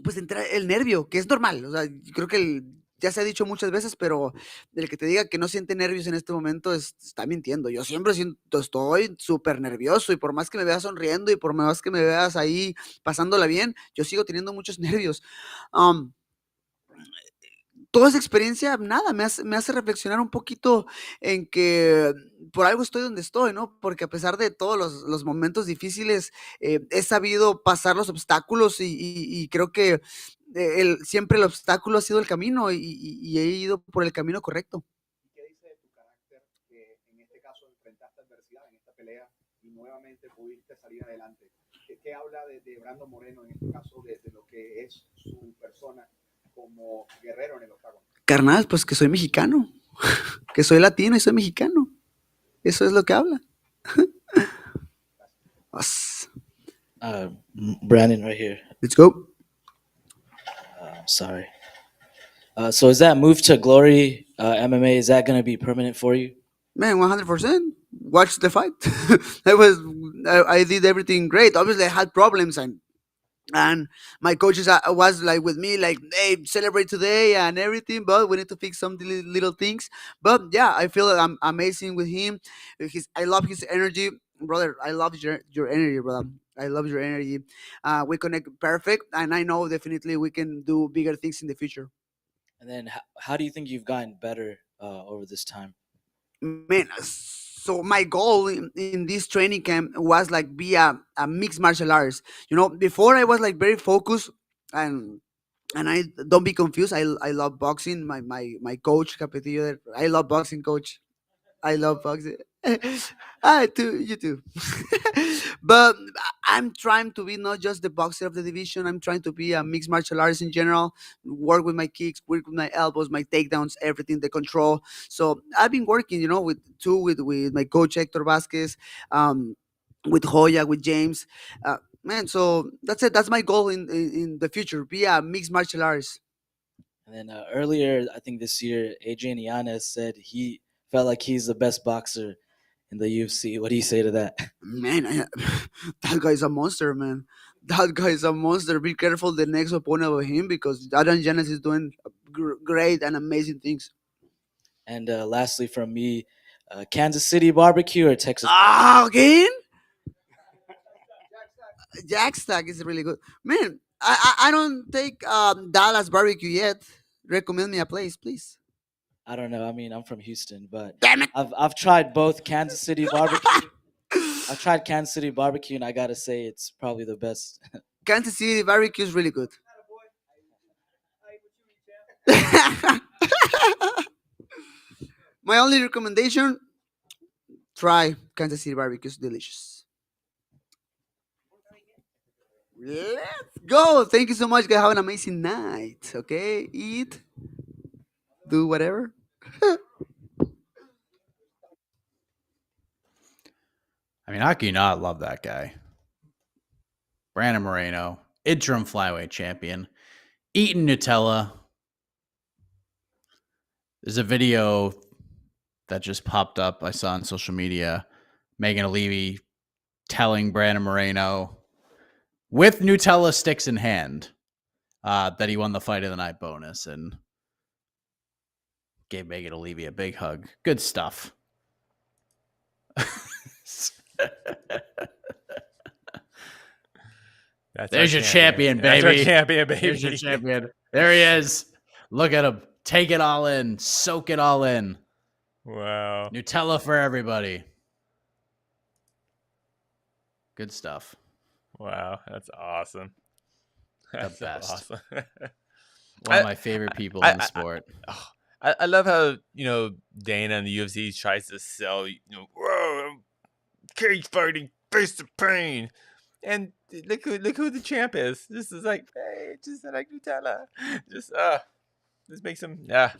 pues entra el nervio, que es normal, o sea, yo creo que ya se ha dicho muchas veces, pero el que te diga que no siente nervios en este momento está mintiendo. Yo siempre estoy súper nervioso, y por más que me veas sonriendo y por más que me veas ahí pasándola bien, yo sigo teniendo muchos nervios. Um, Toda esa experiencia, nada, me hace reflexionar un poquito en que por algo estoy donde estoy, ¿no? Porque a pesar de todos los momentos difíciles, he sabido pasar los obstáculos, y creo que siempre el obstáculo ha sido el camino, y he ido por el camino correcto. ¿Qué dice de tu carácter que en este caso enfrentaste adversidad en esta pelea y nuevamente pudiste salir adelante? ¿Qué habla de Brandon Moreno en este caso, de lo que es su persona como guerrero en el octágono? Carnal, pues que soy mexicano, que soy latino y soy mexicano. Eso es lo que habla. Us. Brandon, right here. Let's go. Sorry. So is that move to Glory MMA? Is that going to be permanent for you? Man, 100%. Watch the fight. I did everything great. Obviously, I had problems, and And my coaches was like with me, like, hey, celebrate today and everything, but we need to fix some little things. But yeah, I feel like I'm amazing with him. I love his energy, brother. I love your energy, brother. I love your energy. We connect perfect, and I know definitely we can do bigger things in the future. And then how do you think you've gotten better over this time? Man, so my goal in this training camp was like be a mixed martial arts. Before I was like very focused, and I don't be confused. I love boxing. My coach Capetillo, I love boxing, coach. I love boxing. I too, you too. But I'm trying to be not just the boxer of the division. I'm trying to be a mixed martial artist in general. Work with my kicks, work with my elbows, my takedowns, everything, the control. So I've been working, with my coach Hector Vasquez, with Hoya, with James. Man, so that's it. That's my goal in the future. Be a mixed martial artist. And then earlier, I think this year, Adrian Yanez said he felt like he's the best boxer in the UFC. What do you say to that? Man, that guy's a monster, man. That guy's a monster. Be careful the next opponent of him, because Adrian Janis is doing great and amazing things. And lastly, from me, Kansas City barbecue or Texas? Again? Jack Stack is really good. Man, I don't take Dallas barbecue yet. Recommend me a place, please. I don't know. I mean, I'm from Houston, but Damn it. I've tried both Kansas City barbecue. I've tried Kansas City barbecue, and I gotta say it's probably the best. Kansas City barbecue is really good. My only recommendation: try Kansas City barbecue. It's delicious. Let's go. Thank you so much, guys. Have an amazing night. Okay, eat, do whatever. I mean, how can you not love that guy? Brandon Moreno, interim flyweight champion, eating Nutella. There's a video that just popped up I saw on social media. Megan Levy telling Brandon Moreno with Nutella sticks in hand that he won the fight of the night bonus and gave Megan Levy a big hug. Good stuff. There's your champion, baby. That's our champion, baby. There's your champion. There he is. Look at him. Take it all in. Soak it all in. Wow. Nutella for everybody. Good stuff. Wow. That's awesome. That's The best. awesome. One of my favorite people in the sport. I love how, Dana and the UFC tries to sell, whoa, cage fighting, face the pain. And look who the champ is. This is like, hey, just like Nutella. This makes him, yeah.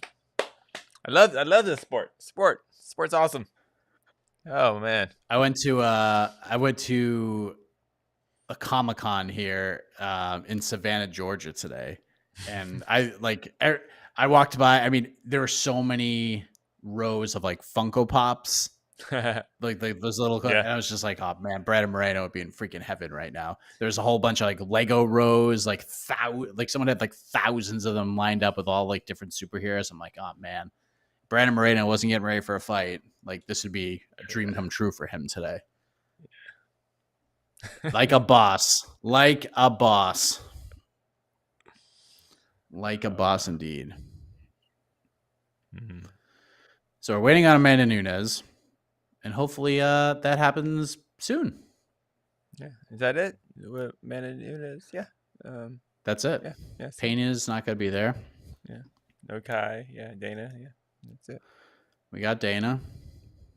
I love this sport. Sport's awesome. Oh man. I went to a Comic-Con here in Savannah, Georgia today. And I walked by. I mean, there were so many rows of like Funko Pops, like those little. Yeah. And I was just like, oh man, Brandon Moreno would be in freaking heaven right now. There's a whole bunch of like Lego rows, like someone had like thousands of them lined up with all like different superheroes. I'm like, oh man, Brandon Moreno wasn't getting ready for a fight. Like this would be a dream come true for him today. Like a boss, like a boss. Like a boss indeed. Mm-hmm. So we're waiting on Amanda Nunes, and hopefully that happens soon. Yeah. Is that it? Amanda Nunes? Yeah. That's it. Yeah. Pena is not going to be there. Yeah. No Kai. Yeah. Dana. Yeah. That's it. We got Dana.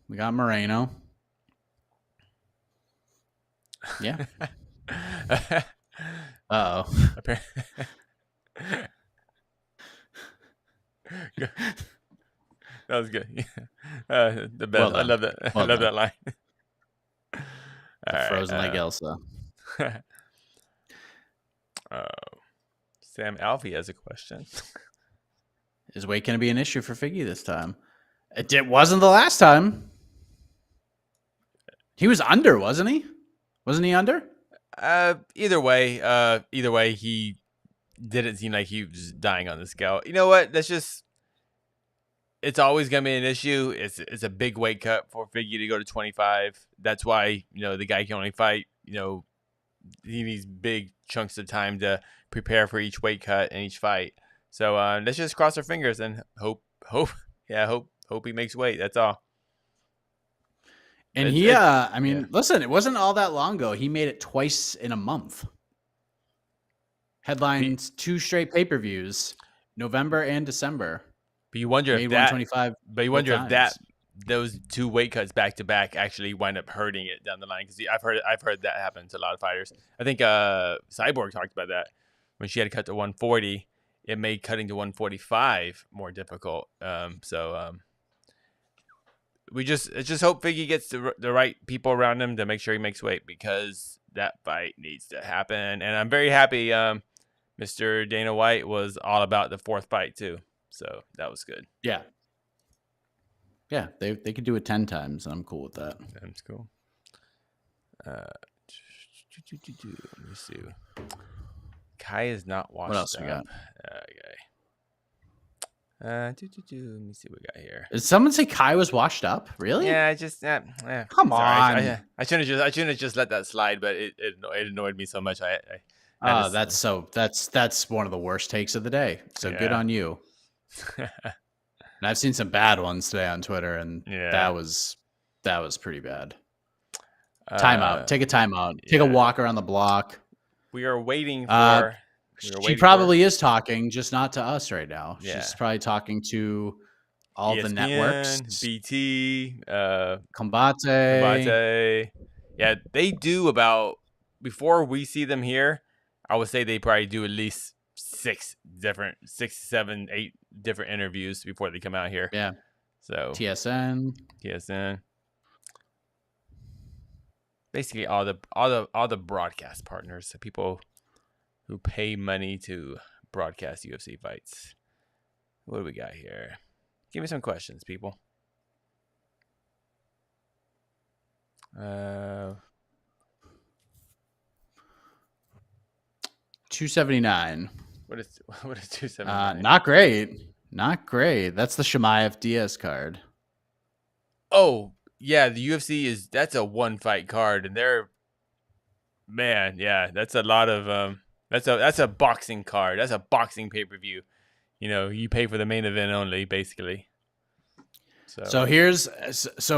We got Moreno. Yeah. Uh-oh. That was good. The best. Well I done. love that. I Well love done. that line. Frozen like Elsa. Sam Alfie has a question. Is weight going to be an issue for Figgy this time? It wasn't the last time. He was under, wasn't he? Wasn't he under? Either way, he didn't seem like he was dying on the scale. You know what? It's always going to be an issue. It's a big weight cut for Figgy to go to 25. That's why, the guy can only fight, he needs big chunks of time to prepare for each weight cut and each fight. So let's just cross our fingers and hope he makes weight. That's all. And listen, it wasn't all that long ago. He made it twice in a month. Headlines 2 straight pay-per-views, November and December. But you wonder if 125. But you wonder if those 2 weight cuts back to back actually wind up hurting it down the line, because I've heard that happen to a lot of fighters. I think Cyborg talked about that when she had to cut to 140. It made cutting to 145 more difficult. We just hope Figgy gets the right people around him to make sure he makes weight, because that fight needs to happen. And I'm very happy Mr. Dana White was all about the 4th fight too. So that was good. Yeah. Yeah, they could do it 10 times, and I'm cool with that. That's cool. Let me see. Kai is not washed up. What else we got? Okay. Let me see what we got here. Did someone say Kai was washed up? Really? Yeah, I just come on. I shouldn't have just let that slide, but it annoyed me so much. That's one of the worst takes of the day. So good on you. And I've seen some bad ones today on Twitter, and that was pretty bad. Timeout. Take a timeout. Take a walk around the block. We are waiting for. She probably is talking, just not to us right now. Yeah. She's probably talking to all ESPN, the networks. BT, Combate. Yeah, they do about, before we see them here, I would say they probably do at least 6, 7, 8 different interviews before they come out here. Yeah. So TSN. Basically all the broadcast partners, the people who pay money to broadcast UFC fights. What do we got here? Give me some questions, people. 279. What is 279? Not great. That's the Chimaev Diaz card. Oh, yeah, the UFC that's a 1-fight card, and that's a lot of that's a boxing card. That's a boxing pay-per-view. You pay for the main event only, basically. So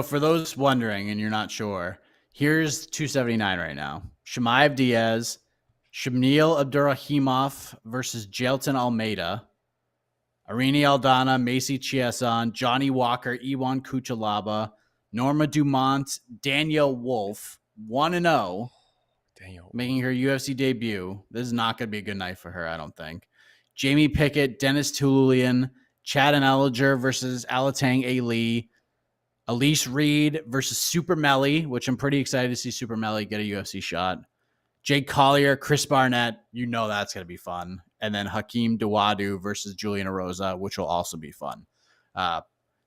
for those wondering and you're not sure, here's 279 right now. Chimaev Diaz, Shamil Abdurrahimov versus Jailton Almeida, Arini Aldana, Macy Chiasson, Johnny Walker, Iwan Kuchalaba, Norma Dumont, Danielle Wolf, 1-0. Making her UFC debut. This is not going to be a good night for her, I don't think. Jamie Pickett, Dennis Tulian, Chad and Ellinger versus Alatang A. Lee, Elise Reed versus Super Melly, which I'm pretty excited to see Super Melly get a UFC shot. Jake Collier, Chris Barnett, that's going to be fun. And then Hakeem Dawadu versus Julian Erosa, which will also be fun.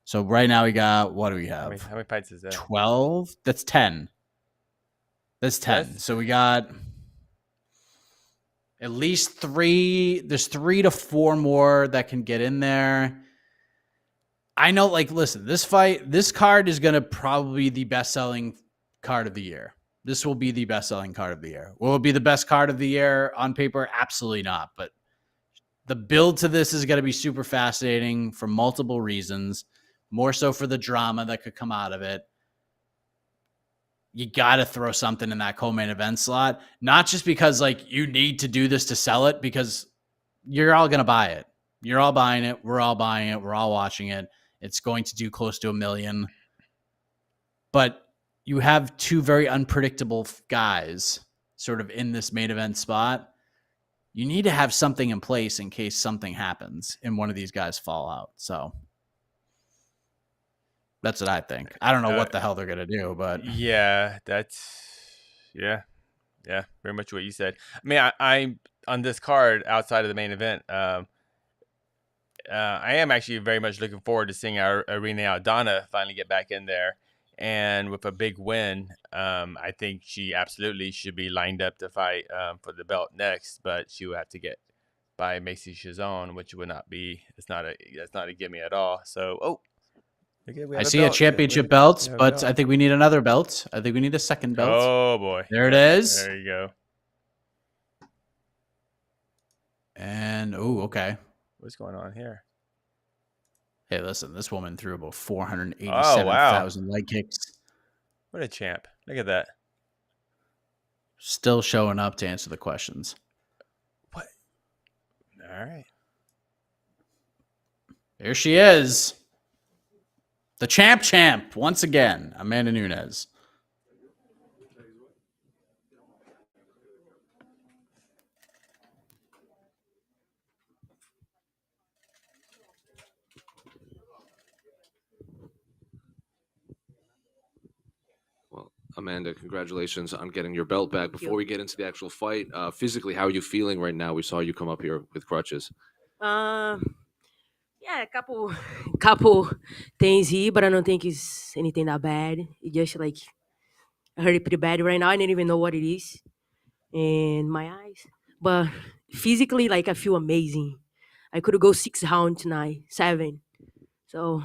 So right now we got, what do we have? How many fights is that? 12? That's 10. That's 10. So we got at least 3. There's 3 to 4 more that can get in there. I know, listen, this card is going to probably be the best-selling card of the year. This will be the best-selling card of the year. Will it be the best card of the year on paper? Absolutely not. But the build to this is going to be super fascinating for multiple reasons, more so for the drama that could come out of it. You got to throw something in that co-main event slot, not just because you need to do this to sell it, because you're all going to buy it. You're all buying it. We're all buying it. We're all watching it. It's going to do close to 1 million. But you have 2 very unpredictable guys sort of in this main event spot. You need to have something in place in case something happens and one of these guys fall out. So that's what I think. I don't know what the hell they're going to do, but yeah, very much what you said. I mean, I'm on this card outside of the main event. I am actually very much looking forward to seeing our Irene Aldana finally get back in there. and with a big win, I think she absolutely should be lined up to fight for the belt next. But she will have to get by Macy Chiasson, which would not be. That's not a gimme at all. So, okay, we I have see a belt. championship We belt, have a but belt. I think we need another belt. I think we need a second belt. Oh boy, There it is. There you go. And okay. What's going on here? Hey, listen, this woman threw about 487,000 leg kicks. What a champ! Look at that. Still showing up to answer the questions. What? All right. Here she is. The champ once again, Amanda Nunes. Well, Amanda, congratulations on getting your belt back. Before we get into the actual fight, physically, how are you feeling right now? We saw you come up here with crutches. Yeah, a couple things here, but I don't think it's anything that bad. It just like I hurt it pretty bad right now. I didn't even know what it is in my eyes, but physically, like I feel amazing. I could go 6 rounds tonight, 7. So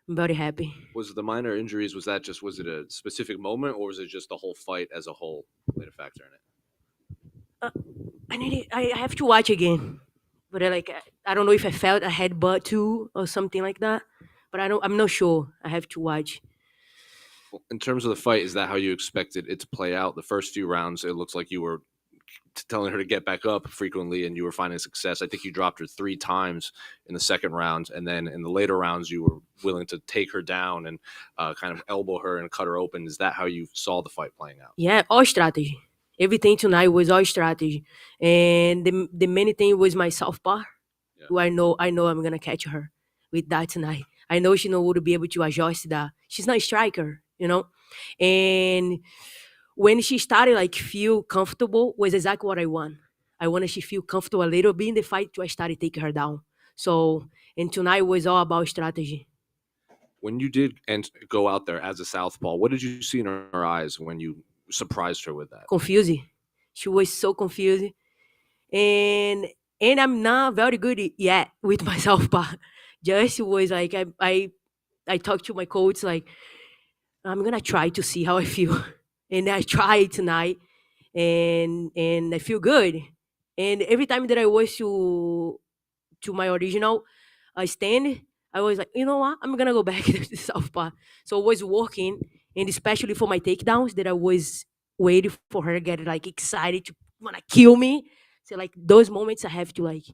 I'm very happy. Was the minor injuries? Was it a specific moment, or was it just the whole fight as a whole played a factor in it? I have to watch again, but I don't know if I felt a headbutt too or something like that. But I'm not sure. I have to watch. In terms of the fight, is that how you expected it to play out? The first few rounds, it looks like you were telling her to get back up frequently and you were finding success. I think you dropped her 3 times in the second round, and then in the later rounds you were willing to take her down and kind of elbow her and cut her open. Is that how you saw the fight playing out? Yeah, all strategy. Everything tonight was all strategy, and the main thing was my southpaw. Yeah. Who I know I'm gonna catch her with that tonight. I know she know to be able to adjust that. She's not a striker, and when she started like feel comfortable was exactly what I want. I wanted she feel comfortable a little bit in the fight to I started taking her down. So and tonight was all about strategy. When you did and go out there as a southpaw, what did you see in her eyes when you surprised her with that? Confused. She was so confused. And I'm not very good yet with my southpaw. Just was like I talked to my coach like I'm gonna try to see how I feel. And I tried tonight and I feel good. And every time that I was to my original stand, I was like, you know what? I'm gonna go back to the southpaw. So I was working, and especially for my takedowns, that I was waiting for her to get like excited to wanna kill me. So like those moments, I have to like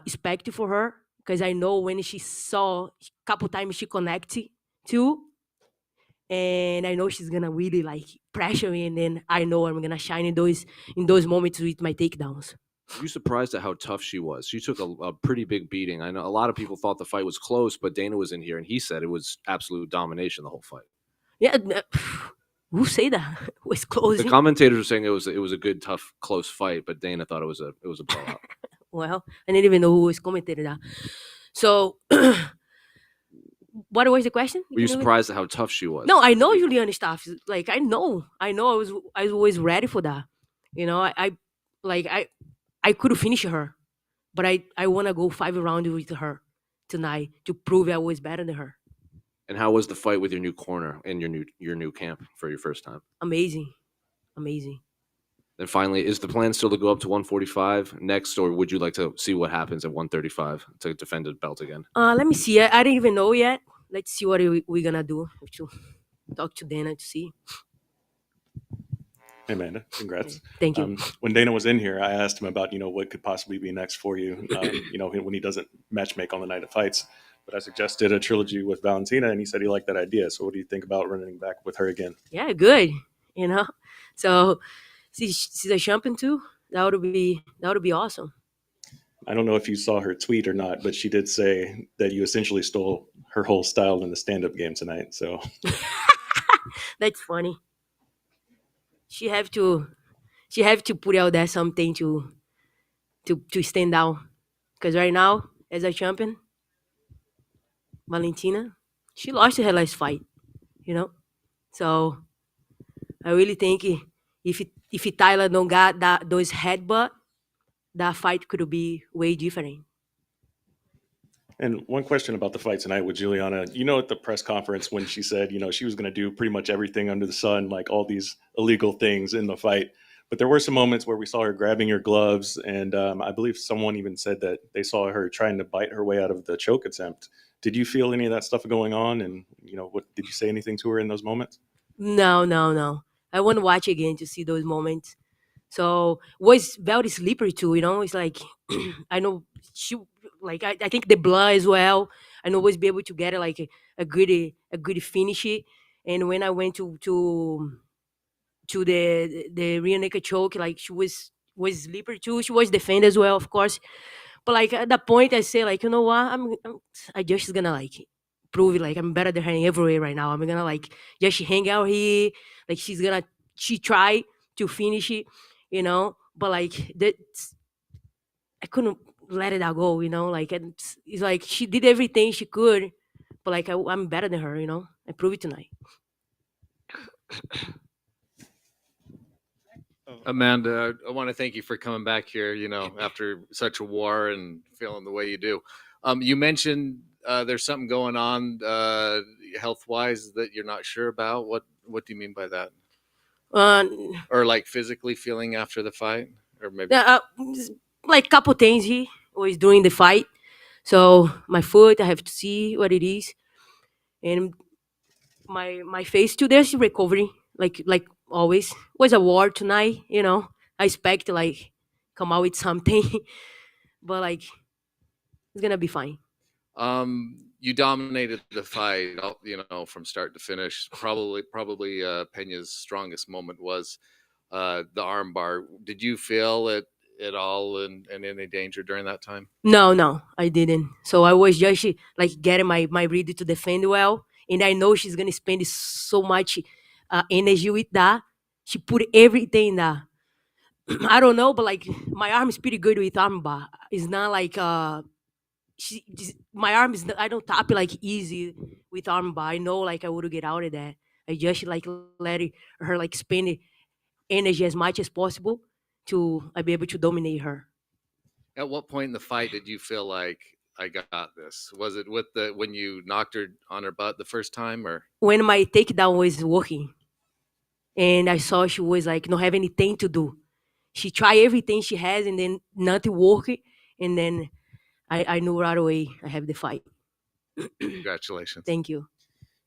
expect for her because I know when she saw a couple times she connected too, and I know she's gonna really like pressure me, and then I know I'm gonna shine in those moments with my takedowns. Were you surprised at how tough she was? She took a pretty big beating. I know a lot of people thought the fight was close, but Dana was in here and he said it was absolute domination the whole fight. Yeah, who say that? It was close. The commentators were saying it was a good, tough, close fight, but Dana thought it was a blowout. Well, I didn't even know who was commentating that. So, what was the question? Were you surprised at how tough she was? No, I know Juliana stuff. Like I know. I was ready for that. I could finish her, but I want to go 5 rounds with her tonight to prove I was better than her. And how was the fight with your new corner and your new camp for your first time? Amazing. Then finally, is the plan still to go up to 145 next, or would you like to see what happens at 135 to defend the belt again? Let me see. I didn't even know yet. Let's see what we're gonna do. Have to talk to Dana to see. Hey, Amanda, congrats. Thank you. When Dana was in here, I asked him about, what could possibly be next for you, when he doesn't matchmake on the night of fights. But I suggested a trilogy with Valentina, and he said he liked that idea. So what do you think about running back with her again? Yeah, good. So she's a champion too. That would be awesome. I don't know if you saw her tweet or not, but she did say that you essentially stole her whole style in the stand-up game tonight. So that's funny. She have to put out there something to stand out. Because right now, as a champion, Valentina, she lost her last fight, you know. So I really think if Tyler don't got those headbutt, that fight could be way different. And one question about the fight tonight with Juliana. You know, at the press conference when she said, you know, she was going to do pretty much everything under the sun, like all these illegal things in the fight. But there were some moments where we saw her grabbing her gloves, and I believe someone even said that they saw her trying to bite her way out of the choke attempt. Did you feel any of that stuff going on? And you know, what did you say anything to her in those moments? No, no, no. I want to watch again to see those moments. So was very slippery too, you know. It's like I know she like I think the blood as well. I know was be able to get it like a good finish it. And when I went to the rear naked choke, like she was slippery too. She was defend as well, of course. But like at that point, I say like, you know what, I just gonna like prove it. Like I'm better than her in every way right now. I'm gonna like just hang out here. Like she try to finish it, you know. But like that, I couldn't let it out go, you know. Like it's like she did everything she could, but like I'm better than her, you know. I prove it tonight. Amanda, I want to thank you for coming back here, you know, after such a war and feeling the way you do. You mentioned there's something going on health-wise that you're not sure about. What do you mean by that? Or like physically feeling after the fight? Or maybe like couple things he was during the fight. So my foot, I have to see what it is. And my face too, there's recovery. Like always. Was a war tonight, you know. I expect to like come out with something. But like it's gonna be fine. You dominated the fight, you know, from start to finish. Probably Peña's strongest moment was the armbar. Did you feel it at all in any danger during that time? No, I didn't. So I was just like getting my ready to defend well, and I know she's gonna spend so much energy with that. She put everything in that. I don't know, but like my arm is pretty good with armbar. It's not like my arm is. I don't tap it like easy with armbar. I know like I would get out of that. I just like her like spend energy as much as possible to be able to dominate her. At what point in the fight did you feel like I got this? Was it with when you knocked her on her butt the first time, or when my takedown was working, and I saw she was like not have anything to do. She tried everything she has, and then nothing worked, and then I knew right away I have the fight. Congratulations. Thank you.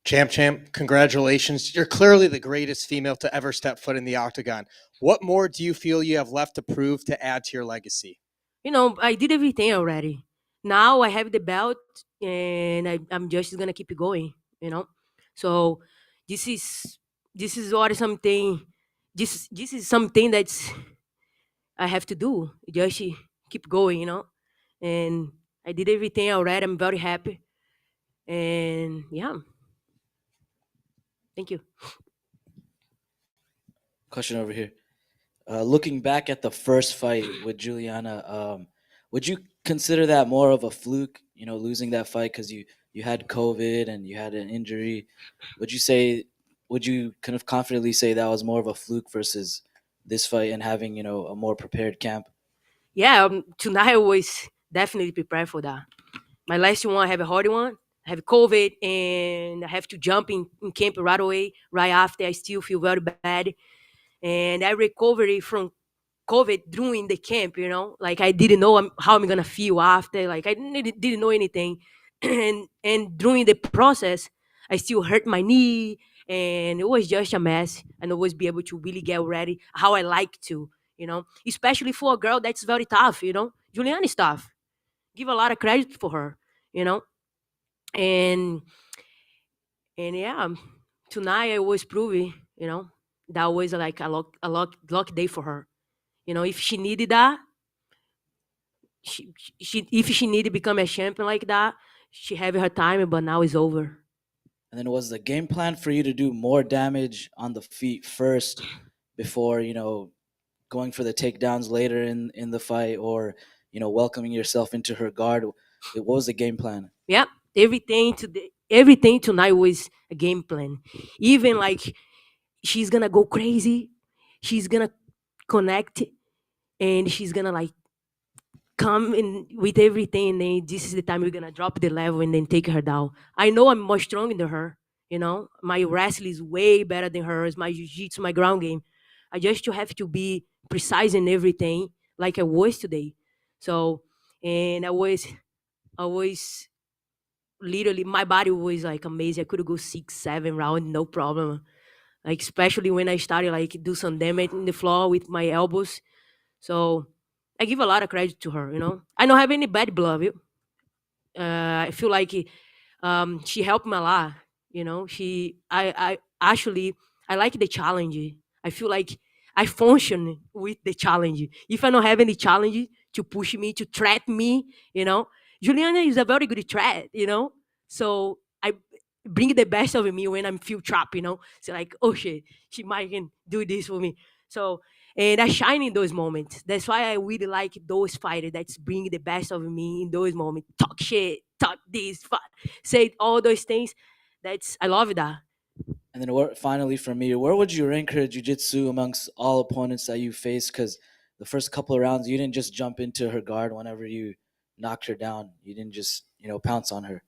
Champ, congratulations. You're clearly the greatest female to ever step foot in the octagon. What more do you feel you have left to prove to add to your legacy? You know, I did everything already. Now I have the belt, and I'm just gonna keep it going. You know, so this is what something. This is something that's I have to do. Just keep going. You know, and I did everything already. I'm very happy, and yeah. Thank you. Question over here. Looking back at the first fight with Juliana, would you consider that more of a fluke? You know, losing that fight because you had COVID and you had an injury. Would you kind of confidently say that was more of a fluke versus this fight and having, you know, a more prepared camp? Yeah, tonight I was definitely prepared for that. My last one, I have a hard one. I have COVID, and I have to jump in camp right away. Right after, I still feel very bad, and I recovered from COVID during the camp. You know, like I didn't know how I'm gonna feel after. Like I didn't know anything, and during the process, I still hurt my knee, and it was just a mess. And always be able to really get ready how I like to. You know, especially for a girl that's very tough. You know, Juliana is tough. Give a lot of credit for her. You know, and yeah, tonight I was proving, you know, that was like a luck day for her. You know, if she needed that, if she needed to become a champion like that, she have her time, but now it's over. And then was the game plan for you to do more damage on the feet first before, you know, going for the takedowns later in the fight, or, you know, welcoming yourself into her guard? What was the game plan? Yeah, everything today. everything tonight was a game plan. Even like she's gonna go crazy, she's gonna connect, and she's gonna like come in with everything, and then this is the time we're gonna drop the level and then take her down. I know I'm more stronger than her. My wrestling is way better than hers. My jiu-jitsu, my ground game. I just have to be precise in everything, like I was today. So, and I was literally, my body was like amazing. I could go 6, 7 rounds, no problem. Like especially when I started like do some damage in the floor with my elbows. So I give a lot of credit to her. I don't have any bad blood. I feel like she helped me a lot. I actually, I like the challenge. I feel like I function with the challenge. If I don't have any challenge to push me, to threat me, Juliana is a very good threat. So I bring the best of me when I'm feel trapped. So like, oh shit, she might can do this for me. So, and I shine in those moments. That's why I really like those fighters that's bring the best of me in those moments. Talk shit, talk this, say all those things. I love that. And then finally for me, where would you rank her jiu-jitsu amongst all opponents that you faced? Because the first couple of rounds, you didn't just jump into her guard whenever you knocked her down. You didn't just, pounce on her.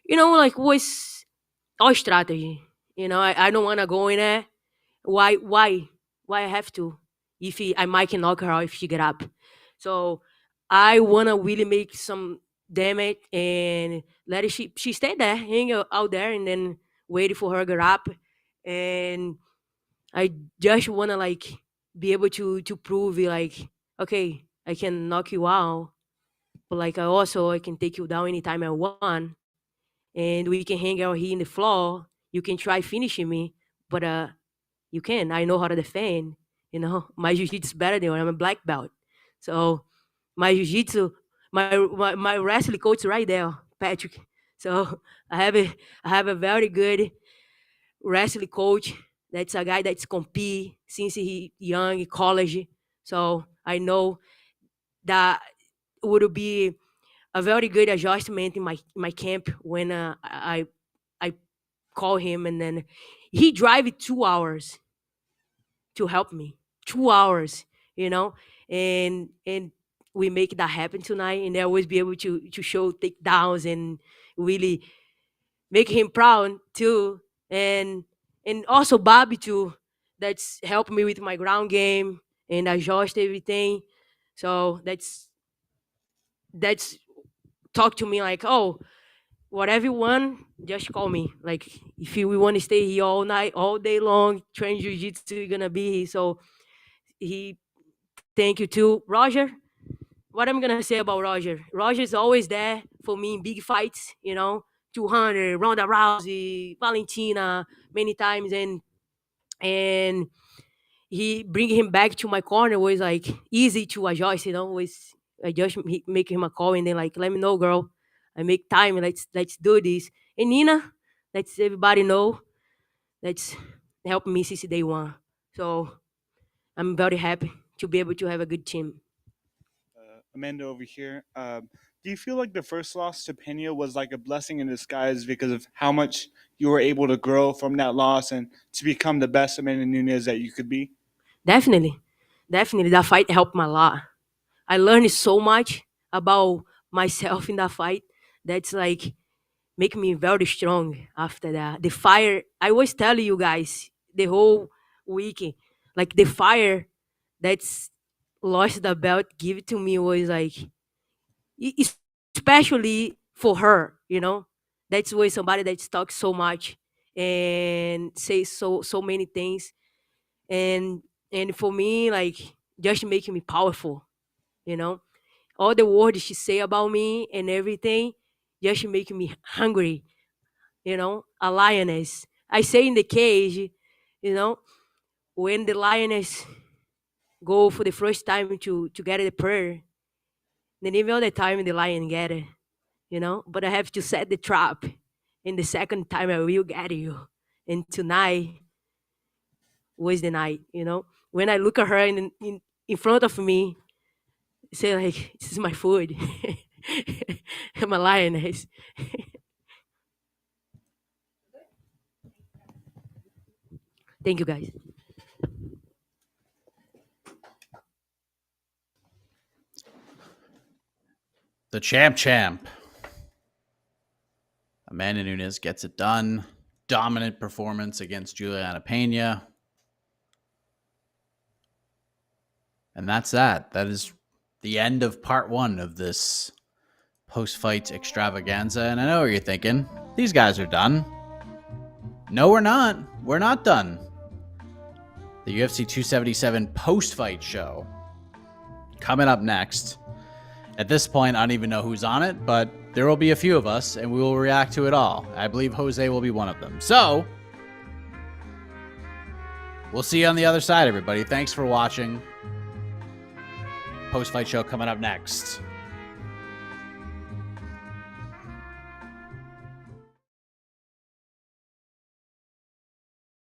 Like was all strategy. I don't want to go in there. Why I have to? If I might can knock her out if she get up. So I wanna really make some damage and let she stay there, hang out there, and then wait for her to get up. And I just wanna like be able to prove it, like, okay, I can knock you out, but like I can take you down anytime I want, and we can hang out here in the floor. You can try finishing me, but you can. I know how to defend. My jiu-jitsu is better than you. I'm a black belt. So my jiu-jitsu, my wrestling coach is right there, Patrick. So I have a very good wrestling coach. That's a guy that's compete since he young in college. So I know that would be a very good adjustment in my camp when I call him, and then he drive 2 hours to help me. 2 hours, you know, and we make that happen tonight, and I always be able to show takedowns and really make him proud too, and also Bobby too. That's helped me with my ground game and adjust everything. So that's talk to me like, oh, whatever you want, just call me. Like if we want to stay here all night, all day long, train jiu-jitsu, you're gonna be here. So he thank you too. Roger, what I'm gonna say about Roger. Roger's always there for me in big fights, 200, Ronda Rousey, Valentina, many times, and he bring him back to my corner was like easy to adjust, was I just make him a call and then like, let me know, girl. I make time. Let's do this. And Nina, let's everybody know that's helped me since day one. So I'm very happy to be able to have a good team. Amanda over here. Do you feel like the first loss to Pena was like a blessing in disguise because of how much you were able to grow from that loss and to become the best Amanda Nunes that you could be? Definitely. Definitely. That fight helped me a lot. I learned so much about myself in that fight. That's like make me very strong after that. The fire, I was telling you guys the whole week, like the fire that's lost the belt, give it to me was like, especially for her, That's why somebody that talks so much and says so many things. And for me, like just making me powerful, you know. All the words she say about me and everything, just making me hungry, a lioness. I say in the cage, when the lioness go for the first time to get the prayer, then even all the time the lion get it, But I have to set the trap. And the second time I will get you. And tonight was the night, When I look at her in front of me, say like, this is my food. I'm a lioness. Thank you, guys. The champ. Amanda Nunes gets it done. Dominant performance against Juliana Pena. And that's that. That is the end of part 1 of this post-fight extravaganza. And I know what you're thinking. These guys are done. No, we're not. We're not done. The UFC 277 post-fight show coming up next. At this point, I don't even know who's on it, but there will be a few of us, and we will react to it all. I believe Jose will be one of them. So, we'll see you on the other side, everybody. Thanks for watching. Post-fight show coming up next.